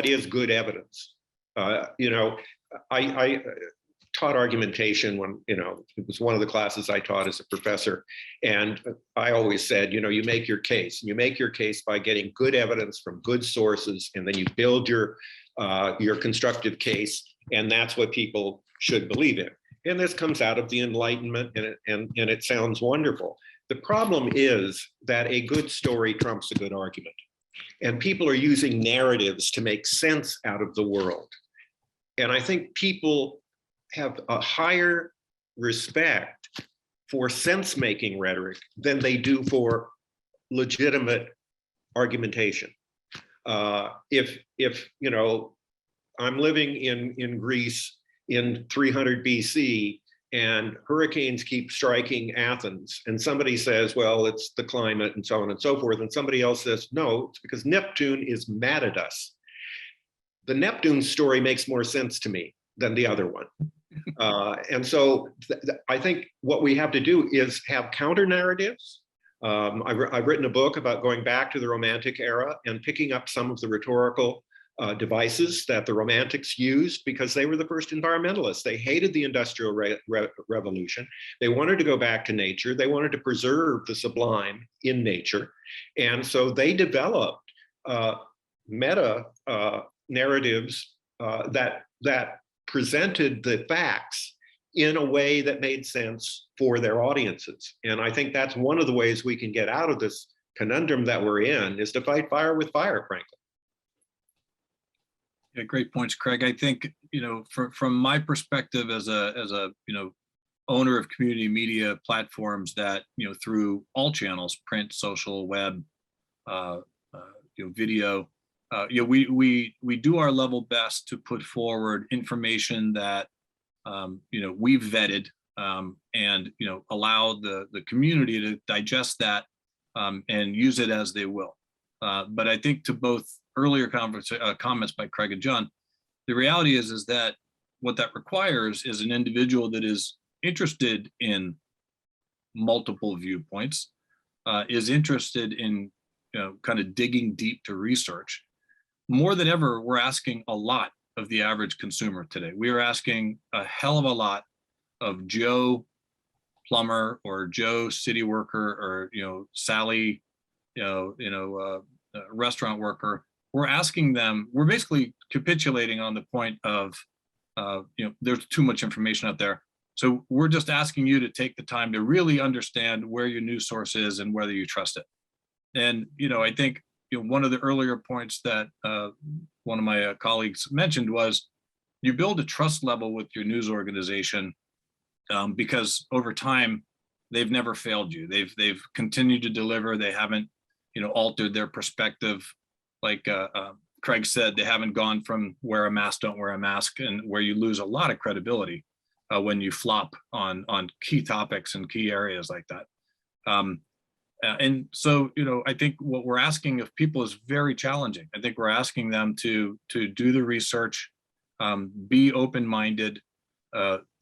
is good evidence. I taught argumentation when, it was one of the classes I taught as a professor. And I always said, you make your case. You make your case by getting good evidence from good sources, and then you build your constructive case. And that's what people should believe in. And this comes out of the Enlightenment, and it sounds wonderful. The problem is that a good story trumps a good argument. And people are using narratives to make sense out of the world. And I think people have a higher respect for sense-making rhetoric than they do for legitimate argumentation. If I'm living in Greece in 300 BC and hurricanes keep striking Athens, and somebody says, well, it's the climate and so on and so forth, and somebody else says, no, it's because Neptune is mad at us. The Neptune story makes more sense to me than the other one. And so I think what we have to do is have counter narratives. I've written a book about going back to the Romantic era and picking up some of the rhetorical devices that the Romantics used because they were the first environmentalists. They hated the Industrial Revolution. They wanted to go back to nature. They wanted to preserve the sublime in nature. And so they developed meta narratives that presented the facts in a way that made sense for their audiences. And I think that's one of the ways we can get out of this conundrum that we're in, is to fight fire with fire, frankly. Yeah, great points, Craig. I think, from my perspective as a owner of community media platforms that, through all channels, print, social, web, video, we do our level best to put forward information that we've vetted, and allow the community to digest that and use it as they will. But I think to both earlier comments by Craig and John, the reality is that what that requires is an individual that is interested in multiple viewpoints, is interested in kind of digging deep to research. More than ever, we're asking a lot of the average consumer today. We are asking a hell of a lot of Joe plumber or Joe city worker or Sally restaurant worker. We're asking them, we're basically capitulating on the point of there's too much information out there. So we're just asking you to take the time to really understand where your news source is and whether you trust it. And I think one of the earlier points that one of my colleagues mentioned was you build a trust level with your news organization because over time they've never failed you. They've continued to deliver. They haven't altered their perspective. Like Craig said, they haven't gone from wear a mask, don't wear a mask, and where you lose a lot of credibility when you flop on key topics and key areas like that. And so, I think what we're asking of people is very challenging. I think we're asking them to do the research, be open-minded,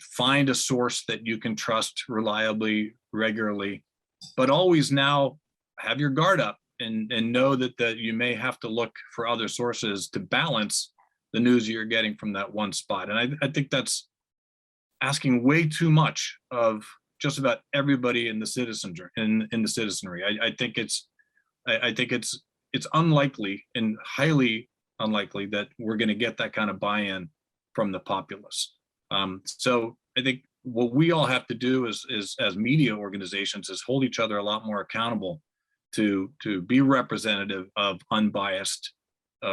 find a source that you can trust reliably, regularly, but always now have your guard up and know that you may have to look for other sources to balance the news you're getting from that one spot. And I think that's asking way too much of just about everybody in the citizenry. I think it's unlikely and highly unlikely that we're going to get that kind of buy-in from the populace. So I think what we all have to do is as media organizations is hold each other a lot more accountable to be representative of unbiased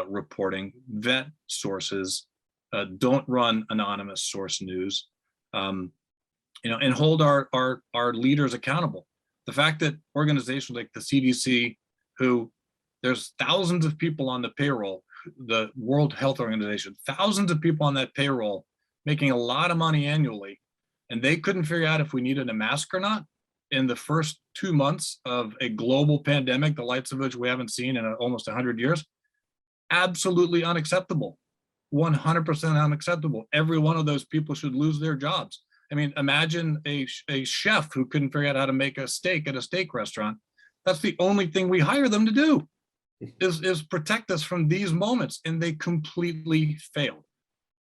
reporting, vet sources, don't run anonymous source news, and hold our leaders accountable. The fact that organizations like the CDC, who there's thousands of people on the payroll, the World Health Organization, thousands of people on that payroll making a lot of money annually, and they couldn't figure out if we needed a mask or not in the first 2 months of a global pandemic, the likes of which we haven't seen in almost 100 years. Absolutely unacceptable, 100% unacceptable. Every one of those people should lose their jobs. I mean, imagine a chef who couldn't figure out how to make a steak at a steak restaurant. That's the only thing we hire them to do, is protect us from these moments, and they completely failed.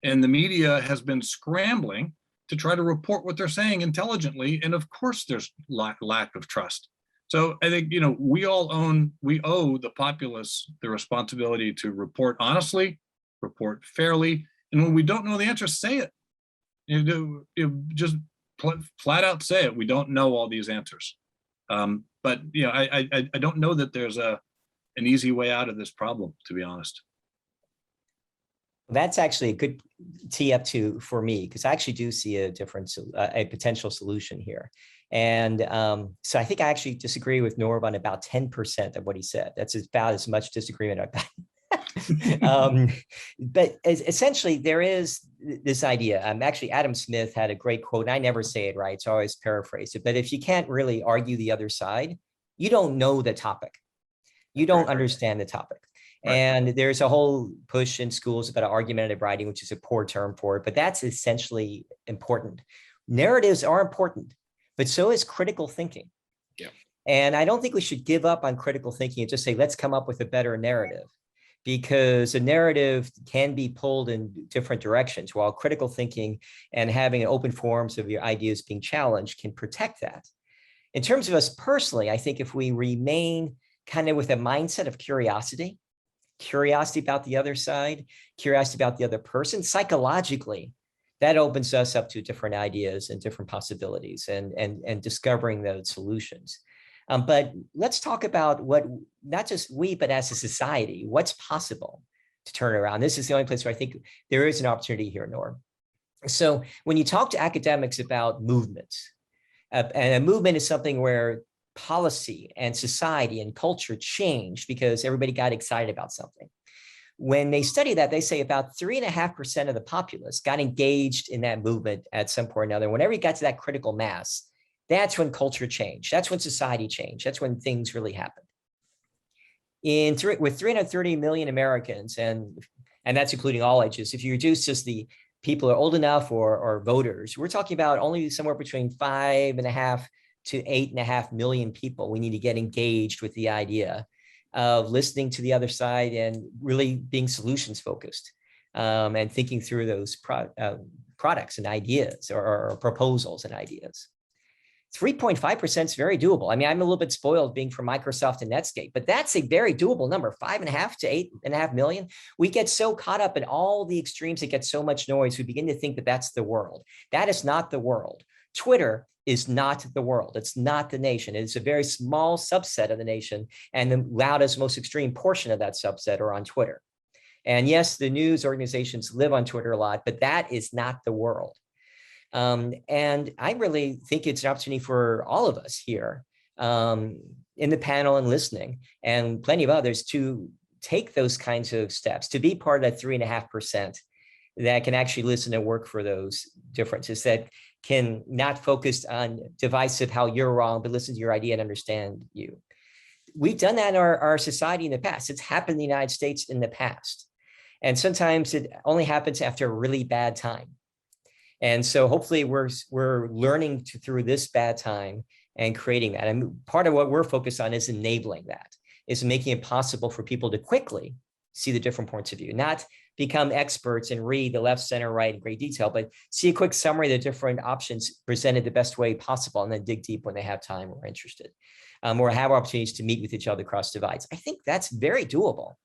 And the media has been scrambling to try to report what they're saying intelligently, and of course there's lack of trust. So I think we owe the populace the responsibility to report honestly, report fairly, and when we don't know the answer, say it. Just flat out say it. We don't know all these answers, but I don't know that there's an easy way out of this problem, to be honest. That's actually a good tee up for me, because I actually do see a difference, a potential solution here. And so I think I actually disagree with Norb on about 10% of what he said. That's about as much disagreement I've got. But essentially, there is this idea. Actually, Adam Smith had a great quote, and I never say it right, so I always paraphrase it. But if you can't really argue the other side, you don't know the topic. You don't understand the topic. Right. And there's a whole push in schools about argumentative writing, which is a poor term for it, but that's essentially important. Narratives are important, but so is critical thinking. Yeah. And I don't think we should give up on critical thinking and just say, let's come up with a better narrative, because a narrative can be pulled in different directions, while critical thinking and having an open forums of your ideas being challenged can protect that. In terms of us personally, I think if we remain kind of with a mindset of curiosity about the other side, curiosity about the other person, psychologically, that opens us up to different ideas and different possibilities and discovering those solutions. But let's talk about what, not just we, but as a society, what's possible to turn around. This is the only place where I think there is an opportunity here, Norb. So when you talk to academics about movements, and a movement is something where policy and society and culture changed because everybody got excited about something. when they study that, they say about 3.5% of the populace got engaged in that movement at some point or another. Whenever you got to that critical mass, that's when culture changed. That's when society changed. That's when things really happened. With 330 million Americans, and that's including all ages, if you reduce just the people who are old enough or voters, we're talking about only somewhere between 5.5 to 8.5 million people we need to get engaged with the idea of listening to the other side and really being solutions focused, and thinking through those products and ideas or proposals and ideas. 3.5% is very doable. I mean, I'm a little bit spoiled being from Microsoft and Netscape, but that's a very doable number, 5.5 to 8.5 million. We get so caught up in all the extremes that get so much noise, we begin to think that that's the world. That is not the world. Twitter is not the world. It's not the nation. It's a very small subset of the nation, and the loudest, most extreme portion of that subset are on Twitter. And yes, the news organizations live on Twitter a lot, but that is not the world. And I really think it's an opportunity for all of us here in the panel and listening, and plenty of others, to take those kinds of steps, to be part of that 3.5% that can actually listen and work for those differences, that can not focus on divisive how you're wrong, but listen to your idea and understand you. We've done that in our society in the past. It's happened in the United States in the past. And sometimes it only happens after a really bad time. And so hopefully we're learning through this bad time and creating that. And part of what we're focused on is enabling that, is making it possible for people to quickly see the different points of view, not become experts and read the left, center, right in great detail, but see a quick summary of the different options presented the best way possible, and then dig deep when they have time or interested, or have opportunities to meet with each other across divides. I think that's very doable.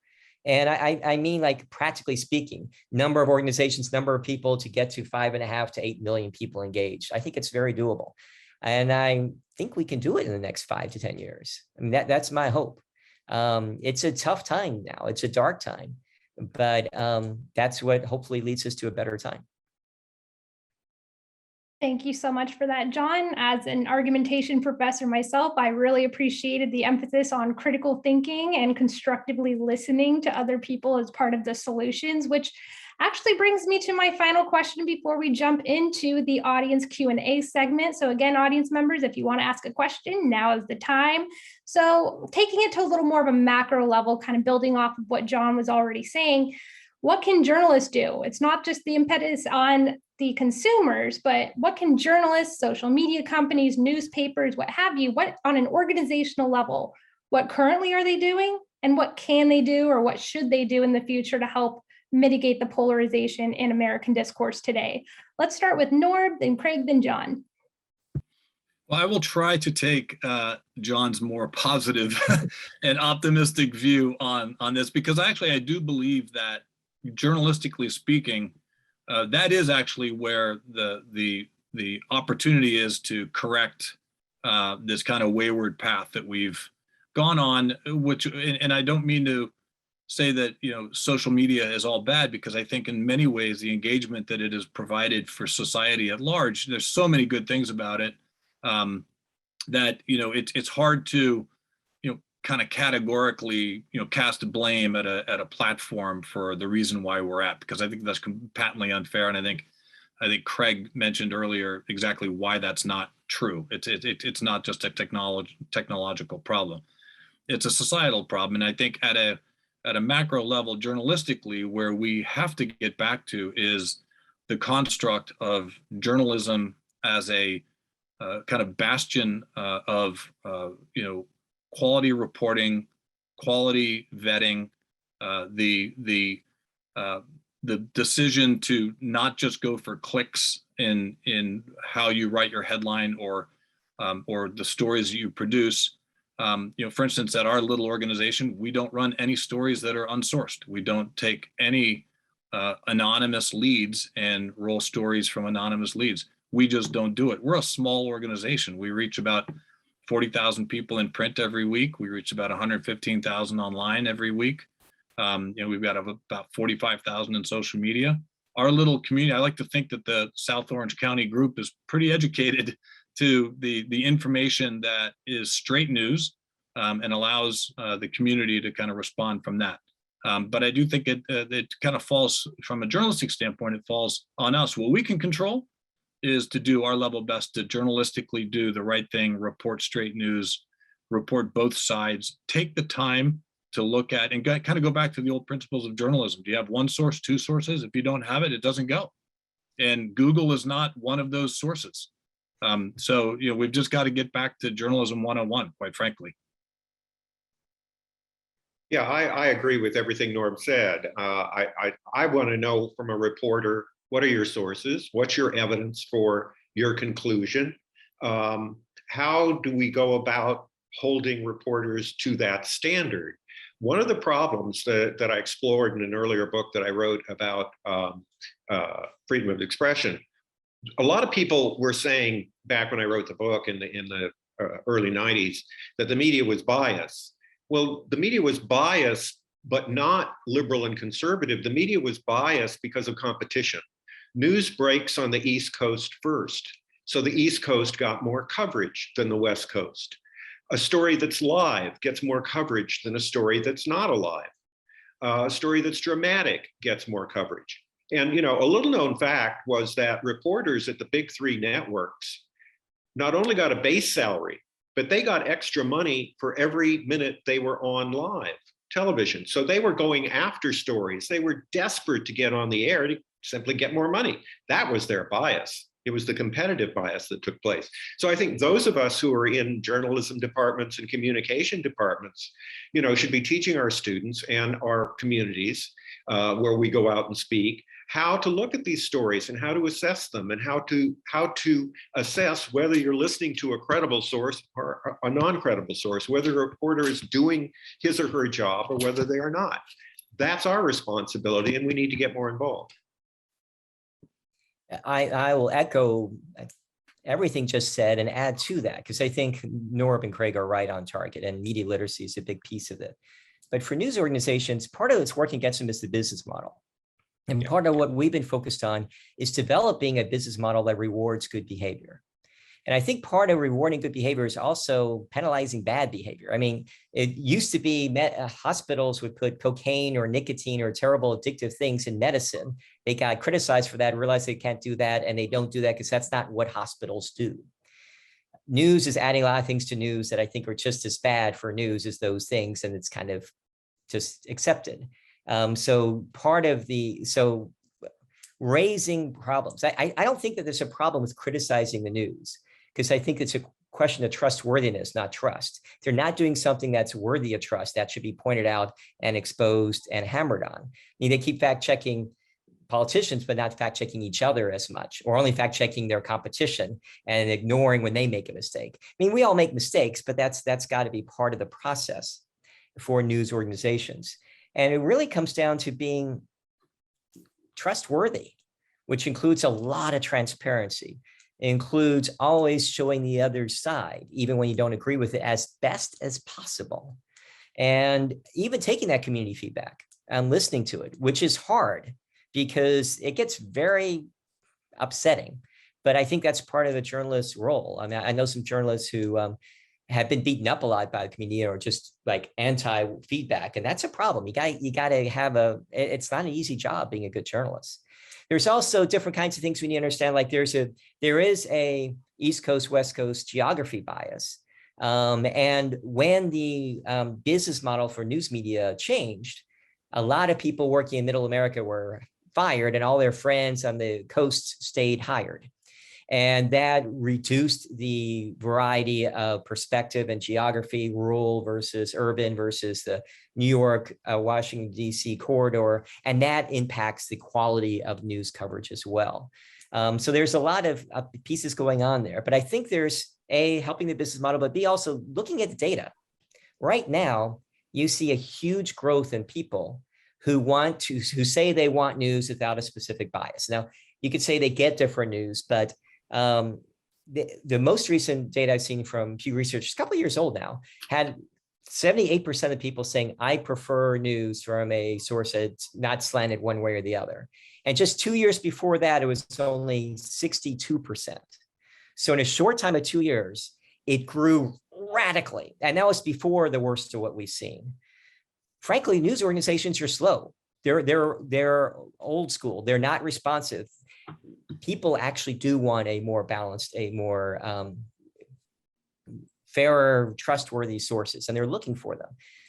And I mean, like, practically speaking, number of organizations, number of people to get to 5.5 to 8 million people engaged. I think it's very doable. And I think we can do it in the next 5 to 10 years. I mean, that's my hope. It's a tough time now. It's a dark time, but that's what hopefully leads us to a better time. Thank you so much for that, John. As an argumentation professor myself, I really appreciated the emphasis on critical thinking and constructively listening to other people as part of the solutions, which actually brings me to my final question before we jump into the audience Q&A segment. So again, audience members, if you want to ask a question, now is the time. So taking it to a little more of a macro level, kind of building off of what John was already saying, what can journalists do? It's not just the impetus on the consumers, but what can journalists, social media companies, newspapers, what have you, what on an organizational level, what currently are they doing, and what can they do, or what should they do in the future to help mitigate the polarization in American discourse today? Let's start with Norb, then Craig, then John. Well, I will try to take John's more positive and optimistic view on this, because I do believe that, journalistically speaking, that is actually where the opportunity is to correct this kind of wayward path that we've gone on. And I don't mean to say that social media is all bad, because I think in many ways the engagement that it has provided for society at large, there's so many good things about it that it's hard to kind of categorically cast blame at a platform for the reason why we're at, because I think that's patently unfair. And I think Craig mentioned earlier exactly why that's not true. It's not just a technological problem. It's a societal problem. And I think at a macro level, journalistically, where we have to get back to is the construct of journalism as a kind of bastion of quality reporting, quality vetting, the decision to not just go for clicks in how you write your headline or the stories you produce. For instance, at our little organization, we don't run any stories that are unsourced. We don't take any anonymous leads and roll stories from anonymous leads. We just don't do it. We're a small organization. We reach about 40,000 people in print every week. We reach about 115,000 online every week. We've got about 45,000 in social media. Our little community, I like to think that the South Orange County group is pretty educated to the information that is straight news, and allows the community to kind of respond from that. But I do think it kind of falls, from a journalistic standpoint, it falls on us. What we can control is to do our level best to journalistically do the right thing, report straight news, report both sides, take the time to look at and kind of go back to the old principles of journalism. Do you have one source, two sources? If you don't have it, it doesn't go. And Google is not one of those sources. So, we've just got to get back to journalism 101, quite frankly. Yeah, I agree with everything Norb said. I want to know from a reporter, what are your sources? What's your evidence for your conclusion? How do we go about holding reporters to that standard? One of the problems that I explored in an earlier book that I wrote about freedom of expression, a lot of people were saying back when I wrote the book in the early 90s that the media was biased. Well, the media was biased, but not liberal and conservative. The media was biased because of competition. News breaks on the East Coast first. So the East Coast got more coverage than the West Coast. A story that's live gets more coverage than a story that's not alive. A story that's dramatic gets more coverage. And, a little known fact was that reporters at the big three networks not only got a base salary, but they got extra money for every minute they were on live television. So they were going after stories. They were desperate to get on the air to simply get more money. That was their bias. It was the competitive bias that took place. So I think those of us who are in journalism departments and communication departments, should be teaching our students and our communities where we go out and speak, how to look at these stories and how to assess them, and how to assess whether you're listening to a credible source or a non-credible source, whether a reporter is doing his or her job or whether they are not. That's our responsibility, and we need to get more involved. I will echo everything just said and add to that, because I think Norb and Craig are right on target, and media literacy is a big piece of it. But for news organizations, part of what's working against them is the business model. And part of what we've been focused on is developing a business model that rewards good behavior. And I think part of rewarding good behavior is also penalizing bad behavior. I mean, it used to be hospitals would put cocaine or nicotine or terrible addictive things in medicine. They got criticized for that, realized they can't do that, and they don't do that because that's not what hospitals do. News is adding a lot of things to news that I think are just as bad for news as those things, and it's kind of just accepted. So raising problems. I don't think that there's a problem with criticizing the news, because I think it's a question of trustworthiness, not trust. They're not doing something that's worthy of trust. That should be pointed out and exposed and hammered on. I mean, they keep fact-checking politicians, but not fact-checking each other as much, or only fact-checking their competition and ignoring when they make a mistake. I mean, we all make mistakes, but that's got to be part of the process for news organizations. And it really comes down to being trustworthy, which includes a lot of transparency. It includes always showing the other side, even when you don't agree with it, as best as possible. And even taking that community feedback and listening to it, which is hard because it gets very upsetting. But I think that's part of the journalist's role. I mean, I know some journalists who have been beaten up a lot by the community or just like anti-feedback. And that's a problem. You got to have it's not an easy job being a good journalist. There's also different kinds of things we need to understand. Like there is a East Coast, West Coast geography bias. And when the business model for news media changed, a lot of people working in Middle America were fired and all their friends on the coast stayed hired. And that reduced the variety of perspective and geography, rural versus urban versus the New York, Washington, D.C. corridor. And that impacts the quality of news coverage as well. So there's a lot of pieces going on there. But I think there's A, helping the business model, but B, also looking at the data. Right now, you see a huge growth in people who say they want news without a specific bias. Now, you could say they get different news, but the most recent data I've seen from Pew Research, a couple of years old now, had 78% of people saying, I prefer news from a source that's not slanted one way or the other. And just 2 years before that, it was only 62%. So in a short time of 2 years, it grew radically. And that was before the worst of what we've seen. frankly, news organizations are slow. They're old school. They're not responsive. People actually do want a more balanced, a more fairer, trustworthy sources, and they're looking for them.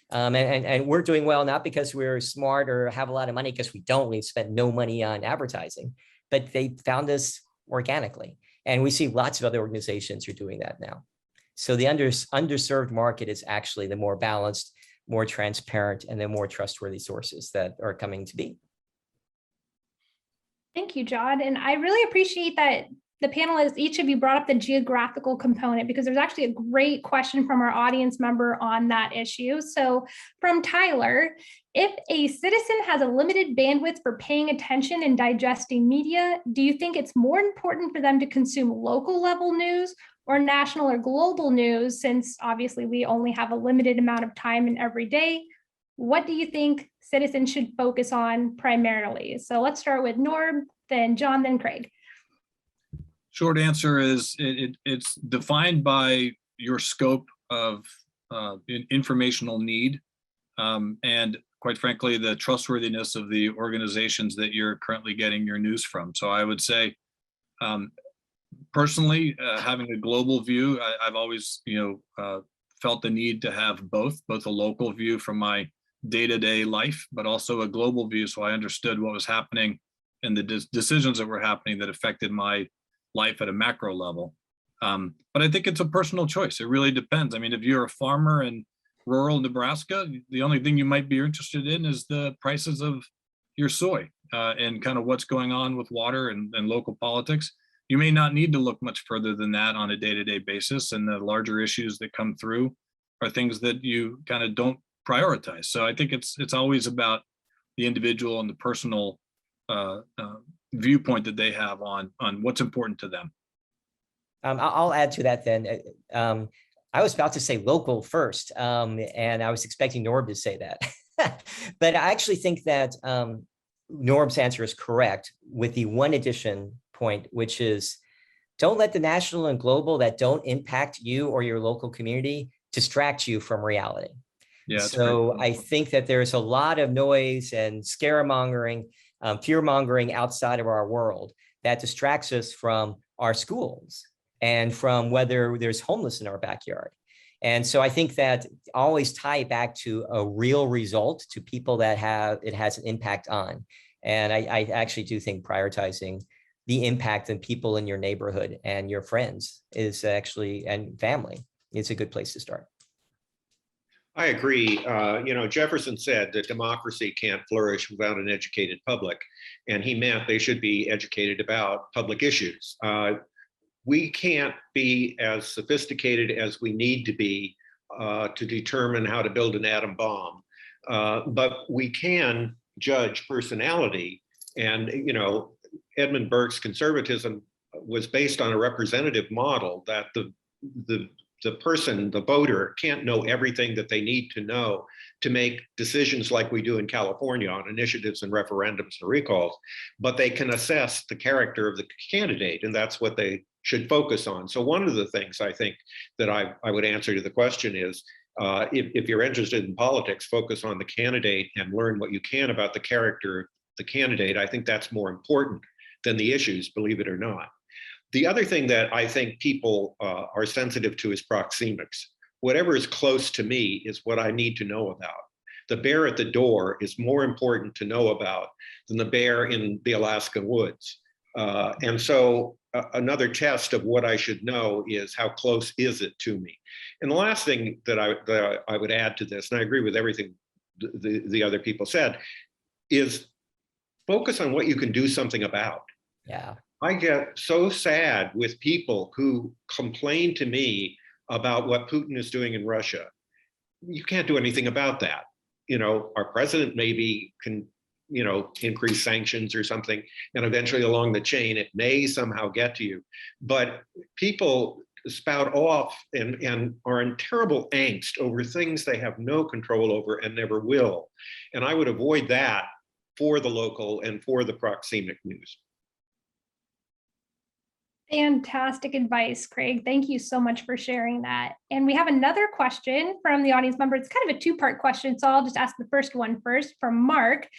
And we're doing well, not because we're smart or have a lot of money, because we don't. We spend no money on advertising, but they found us organically. And we see lots of other organizations who are doing that now. So the underserved market is actually the more balanced, more transparent, and the more trustworthy sources that are coming to be. Thank you, John. And I really appreciate that the panelists, each of you brought up the geographical component, because there's actually a great question from our audience member on that issue. So from Tyler, if a citizen has a limited bandwidth for paying attention and digesting media, do you think it's more important for them to consume local level news or national or global news, since obviously we only have a limited amount of time in every day? What do you think citizens should focus on primarily? So let's start with Norb, then John, then Craig. Short answer is it's defined by your scope of informational need, and quite frankly, the trustworthiness of the organizations that you're currently getting your news from. So I would say, personally, having a global view, I've always, felt the need to have both a local view from my day-to-day life, but also a global view, so I understood what was happening and the decisions that were happening that affected my life at a macro level. But I think it's a personal choice. It really depends. I mean, if you're a farmer in rural Nebraska, the only thing you might be interested in is the prices of your soy and kind of what's going on with water and local politics. You may not need to look much further than that on a day-to-day basis, and the larger issues that come through are things that you kind of don't prioritize. So I think it's always about the individual and the personal viewpoint that they have on what's important to them. I'll add to that then. I was about to say local first, and I was expecting Norb to say that. But I actually think that Norb's answer is correct, with the one addition point, which is don't let the national and global that don't impact you or your local community distract you from reality. Yeah, so I think that there's a lot of noise and scaremongering, fear-mongering outside of our world that distracts us from our schools and from whether there's homeless in our backyard. And so I think that always tie it back to a real result, to people that it has an impact on. And I actually do think prioritizing the impact on people in your neighborhood and your friends is actually, and family, is a good place to start. I agree. Jefferson said that democracy can't flourish without an educated public, and he meant they should be educated about public issues. We can't be as sophisticated as we need to be to determine how to build an atom bomb, but we can judge personality. And Edmund Burke's conservatism was based on a representative model that the person, the voter, can't know everything that they need to know to make decisions like we do in California on initiatives and referendums and recalls, but they can assess the character of the candidate, and that's what they should focus on. So one of the things I think that I would answer to the question is, if you're interested in politics, focus on the candidate and learn what you can about the character of the candidate. I think that's more important than the issues, believe it or not. The other thing that I think people are sensitive to is proxemics. Whatever is close to me is what I need to know about. The bear at the door is more important to know about than the bear in the Alaskan woods. And so another test of what I should know is how close is it to me. And the last thing that I would add to this, and I agree with everything the other people said, is focus on what you can do something about. Yeah. I get so sad with people who complain to me about what Putin is doing in Russia. You can't do anything about that. Our president maybe can, increase sanctions or something, and eventually along the chain, it may somehow get to you. But people spout off and are in terrible angst over things they have no control over and never will. And I would avoid that for the local and for the proxemic news. Fantastic advice, Craig. Thank you so much for sharing that. And we have another question from the audience member. It's kind of a two-part question, so I'll just ask the first one first from Mark.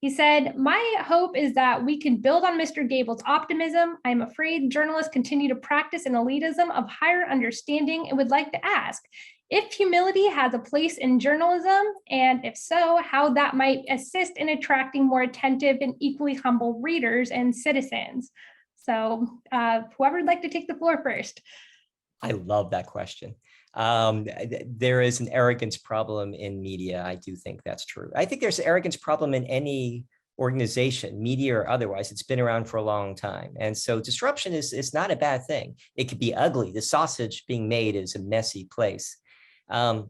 He said, my hope is that we can build on Mr. Gable's optimism. I'm afraid journalists continue to practice an elitism of higher understanding and would like to ask if humility has a place in journalism, and if so, how that might assist in attracting more attentive and equally humble readers and citizens. So whoever would like to take the floor first. I love that question. There is an arrogance problem in media. I do think that's true. I think there's an arrogance problem in any organization, media or otherwise. It's been around for a long time. And so disruption is not a bad thing. It could be ugly. The sausage being made is a messy place. But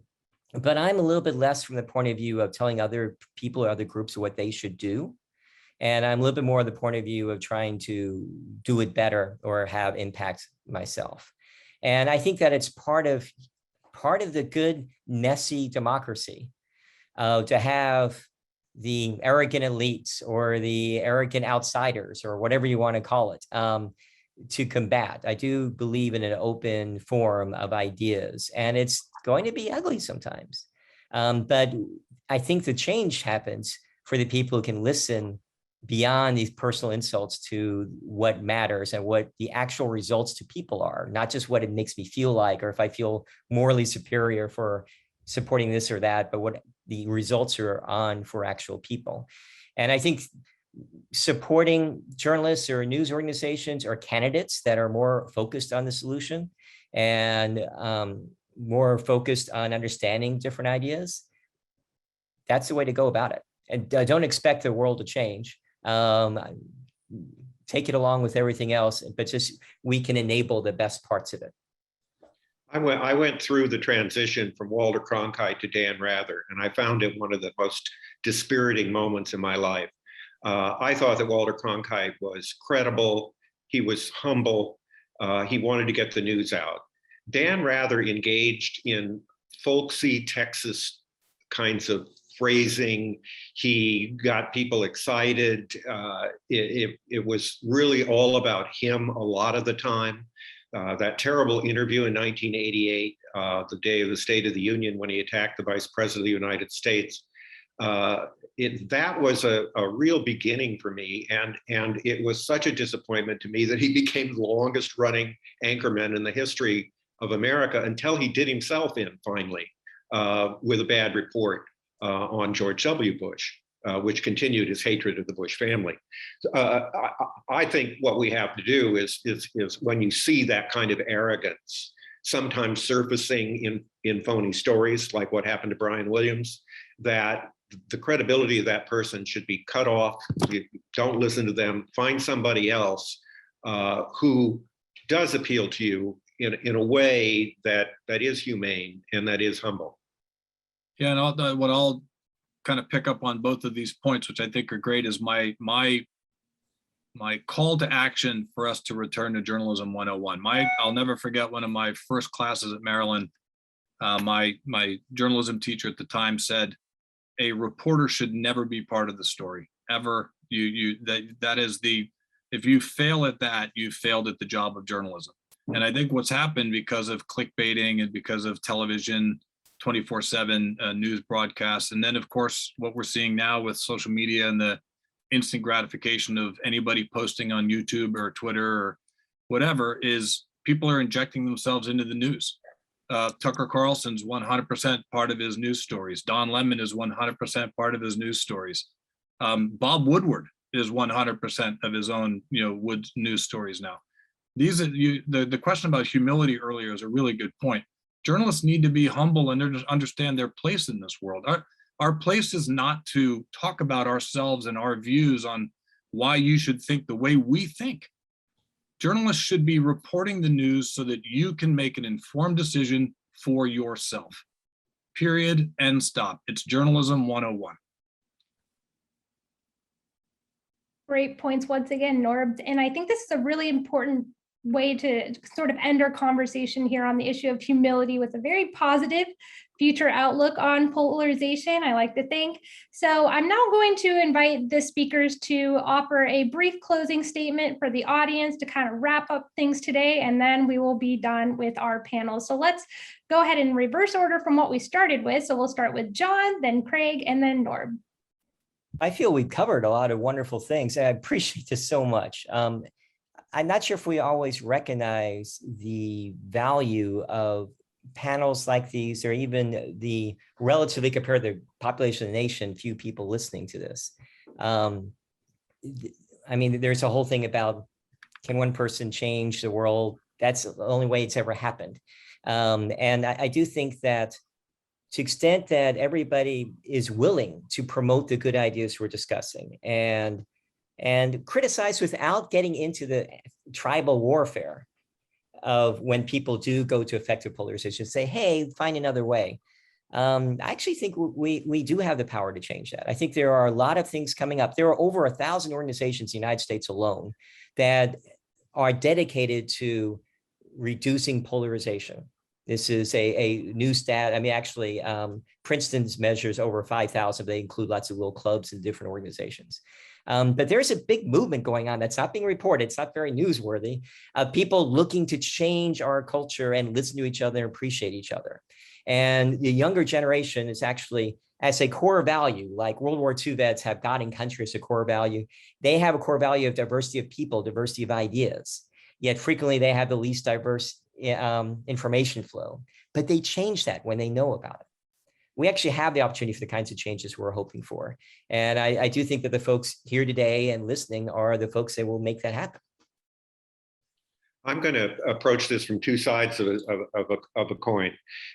I'm a little bit less from the point of view of telling other people or other groups what they should do. And I'm a little bit more of the point of view of trying to do it better or have impact myself. And I think that it's part of the good, messy democracy to have the arrogant elites or the arrogant outsiders or whatever you want to call it to combat. I do believe in an open forum of ideas, and it's going to be ugly sometimes. But I think the change happens for the people who can listen beyond these personal insults to what matters and what the actual results to people are, not just what it makes me feel like, or if I feel morally superior for supporting this or that, but what the results are on for actual people. And I think supporting journalists or news organizations or candidates that are more focused on the solution and more focused on understanding different ideas, that's the way to go about it. And don't expect the world to change. Take it along with everything else, but just we can enable the best parts of it. I went through the transition from Walter Cronkite to Dan Rather, and I found it one of the most dispiriting moments in my life. I thought that Walter Cronkite was credible. He was humble. He wanted to get the news out. Dan Rather engaged in folksy Texas kinds of phrasing. He got people excited. It was really all about him a lot of the time. That terrible interview in 1988, the day of the State of the Union, when he attacked the Vice President of the United States, that was a real beginning for me. And it was such a disappointment to me that he became the longest running anchorman in the history of America until he did himself in finally with a bad report on George W. Bush, which continued his hatred of the Bush family. I think what we have to do is when you see that kind of arrogance, sometimes surfacing in phony stories, like what happened to Brian Williams, that the credibility of that person should be cut off. You don't listen to them. Find somebody else who does appeal to you in a way that is humane and that is humble. Yeah, and what I'll kind of pick up on both of these points, which I think are great, is my call to action for us to return to journalism 101. I'll never forget one of my first classes at Maryland. My journalism teacher at the time said, a reporter should never be part of the story, ever. That is if you fail at that, you failed at the job of journalism. And I think what's happened because of clickbaiting and because of television, 24/7 news broadcasts, and then of course what we're seeing now with social media and the instant gratification of anybody posting on YouTube or Twitter or whatever, is people are injecting themselves into the news. Tucker Carlson's 100% part of his news stories. Don Lemon is 100% part of his news stories. Bob Woodward is 100% of his own, Wood news stories now. These are the question about humility earlier is a really good point. Journalists need to be humble and understand their place in this world. Our place is not to talk about ourselves and our views on why you should think the way we think. Journalists should be reporting the news so that you can make an informed decision for yourself. Period, end, stop. It's journalism 101. Great points once again, Norb. And I think this is a really important way to sort of end our conversation here on the issue of humility with a very positive future outlook on polarization, I like to think. So I'm now going to invite the speakers to offer a brief closing statement for the audience to kind of wrap up things today, and then we will be done with our panel. So let's go ahead in reverse order from what we started with. So we'll start with John, then Craig, and then Norb. I feel we've covered a lot of wonderful things. I appreciate this so much. I'm not sure if we always recognize the value of panels like these, or even the relatively compared to the population of the nation, few people listening to this. I mean, there's a whole thing about, can one person change the world? That's the only way it's ever happened. And I do think that to the extent that everybody is willing to promote the good ideas we're discussing and criticize without getting into the tribal warfare of when people do go to effective polarization, say, hey, find another way. I actually think we do have the power to change that. I think there are a lot of things coming up. There are over 1,000 organizations in the United States alone that are dedicated to reducing polarization. This is a new stat. I mean, actually, Princeton's measures over 5,000. They include lots of little clubs and different organizations. But there's a big movement going on that's not being reported. It's not very newsworthy. People looking to change our culture and listen to each other and appreciate each other. And the younger generation is actually, as a core value, like World War II vets have God and country as a core value. They have a core value of diversity of people, diversity of ideas. Yet frequently they have the least diverse information flow, but they change that when they know about it. We actually have the opportunity for the kinds of changes we're hoping for. And I do think that the folks here today and listening are the folks that will make that happen. I'm going to approach this from two sides of a coin.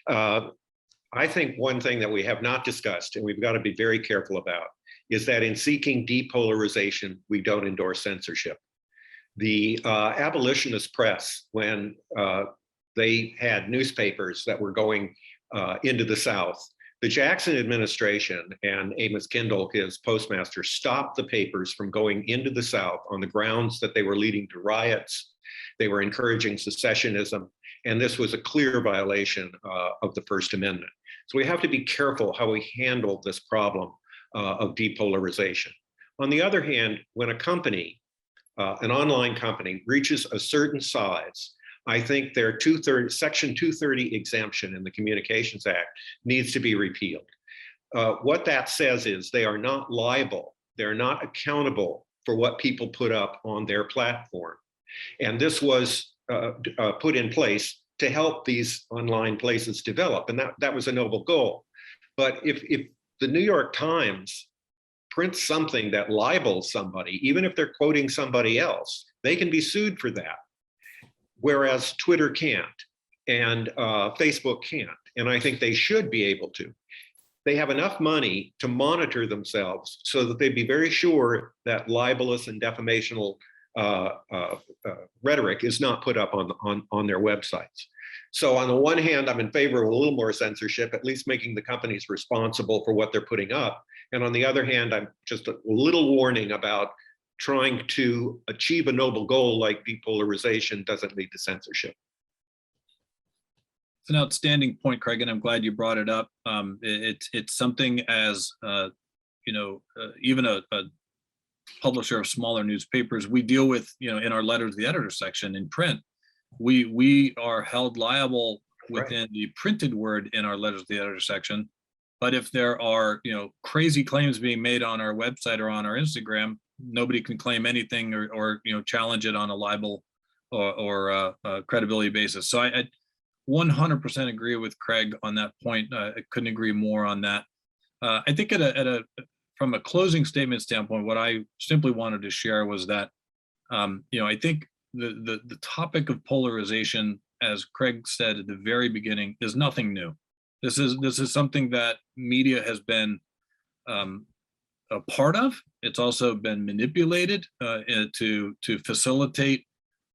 I think one thing that we have not discussed, and we've got to be very careful about, is that in seeking depolarization, we don't endorse censorship. The abolitionist press, when they had newspapers that were going into the South, the Jackson administration and Amos Kindle, his postmaster, stopped the papers from going into the South on the grounds that they were leading to riots, they were encouraging secessionism, and this was a clear violation of the First Amendment. So we have to be careful how we handle this problem of depolarization. On the other hand, when a company, an online company, reaches a certain size, I think their Section 230 exemption in the Communications Act needs to be repealed. What that says is they are not liable, they're not accountable for what people put up on their platform. And this was put in place to help these online places develop, and that was a noble goal. But if the New York Times prints something that libels somebody, even if they're quoting somebody else, they can be sued for that. Whereas Twitter can't, and Facebook can't, and I think they should be able to. They have enough money to monitor themselves so that they'd be very sure that libelous and defamational rhetoric is not put up on their websites. So on the one hand, I'm in favor of a little more censorship, at least making the companies responsible for what they're putting up. And on the other hand, I'm just a little warning about trying to achieve a noble goal like depolarization doesn't lead to censorship. It's an outstanding point, Craig, and I'm glad you brought it up. It's something as, even a publisher of smaller newspapers, we deal with, in our letter to the editor section in print, we are held liable within the printed word in our letters to the editor section. But if there are, crazy claims being made on our website or on our Instagram, nobody can claim anything or challenge it on a libel or credibility basis. So I 100% agree with Craig on that point. I couldn't agree more on that. I think from a closing statement standpoint, what I simply wanted to share was that I think the topic of polarization, as Craig said at the very beginning, is nothing new. This is something that media has been a part of. It's also been manipulated to facilitate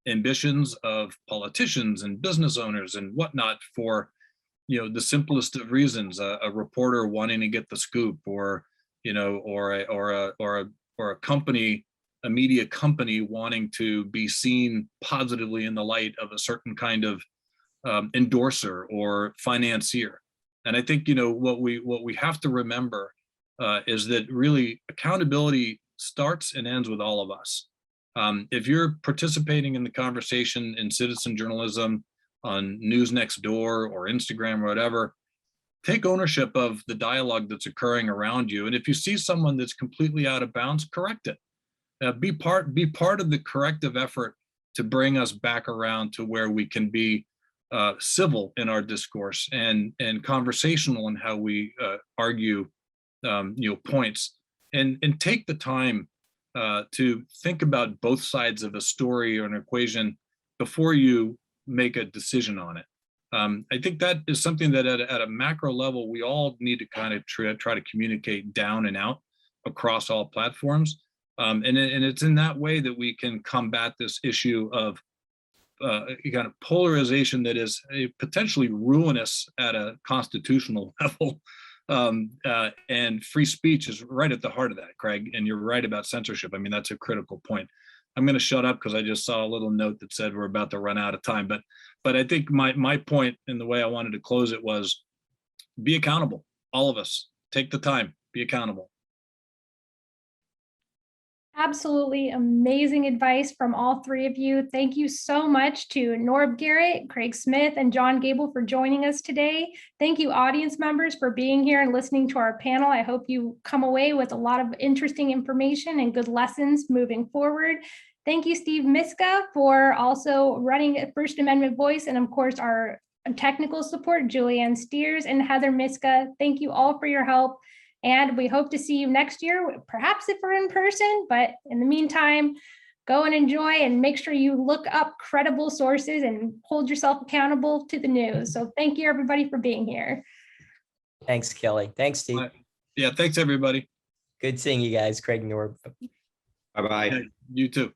ambitions of politicians and business owners and whatnot for, the simplest of reasons. A reporter wanting to get the scoop, or a company a media company wanting to be seen positively in the light of a certain kind of endorser or financier. And I think, what we have to remember is that really accountability starts and ends with all of us. If you're participating in the conversation in citizen journalism on News Next Door or Instagram or whatever, take ownership of the dialogue that's occurring around you. And if you see someone that's completely out of bounds, correct it. Be part of the corrective effort to bring us back around to where we can be civil in our discourse and conversational in how we argue points, and take the time to think about both sides of a story or an equation before you make a decision on it. I think that is something that at a macro level, we all need to kind of try to communicate down and out across all platforms. And it's in that way that we can combat this issue of kind of polarization that is potentially ruinous at a constitutional level. And free speech is right at the heart of that, Craig. And you're right about censorship. I mean, that's a critical point. I'm going to shut up because I just saw a little note that said we're about to run out of time. But I think my point and the way I wanted to close it was be accountable. All of us, take the time, be accountable. Absolutely amazing advice from all three of you. Thank you so much to Norb Garrett, Craig Smith, and John Gable for joining us today. Thank you, audience members, for being here and listening to our panel. I hope you come away with a lot of interesting information and good lessons moving forward. Thank you, Steve Miska, for also running First Amendment Voice, and of course, our technical support, Julianne Steers and Heather Miska. Thank you all for your help. And we hope to see you next year, perhaps if we're in person, but in the meantime, go and enjoy and make sure you look up credible sources and hold yourself accountable to the news. So thank you everybody for being here. Thanks, Kelly. Thanks, Steve. Yeah, thanks everybody. Good seeing you guys, Craig and Norb. Bye-bye. You too.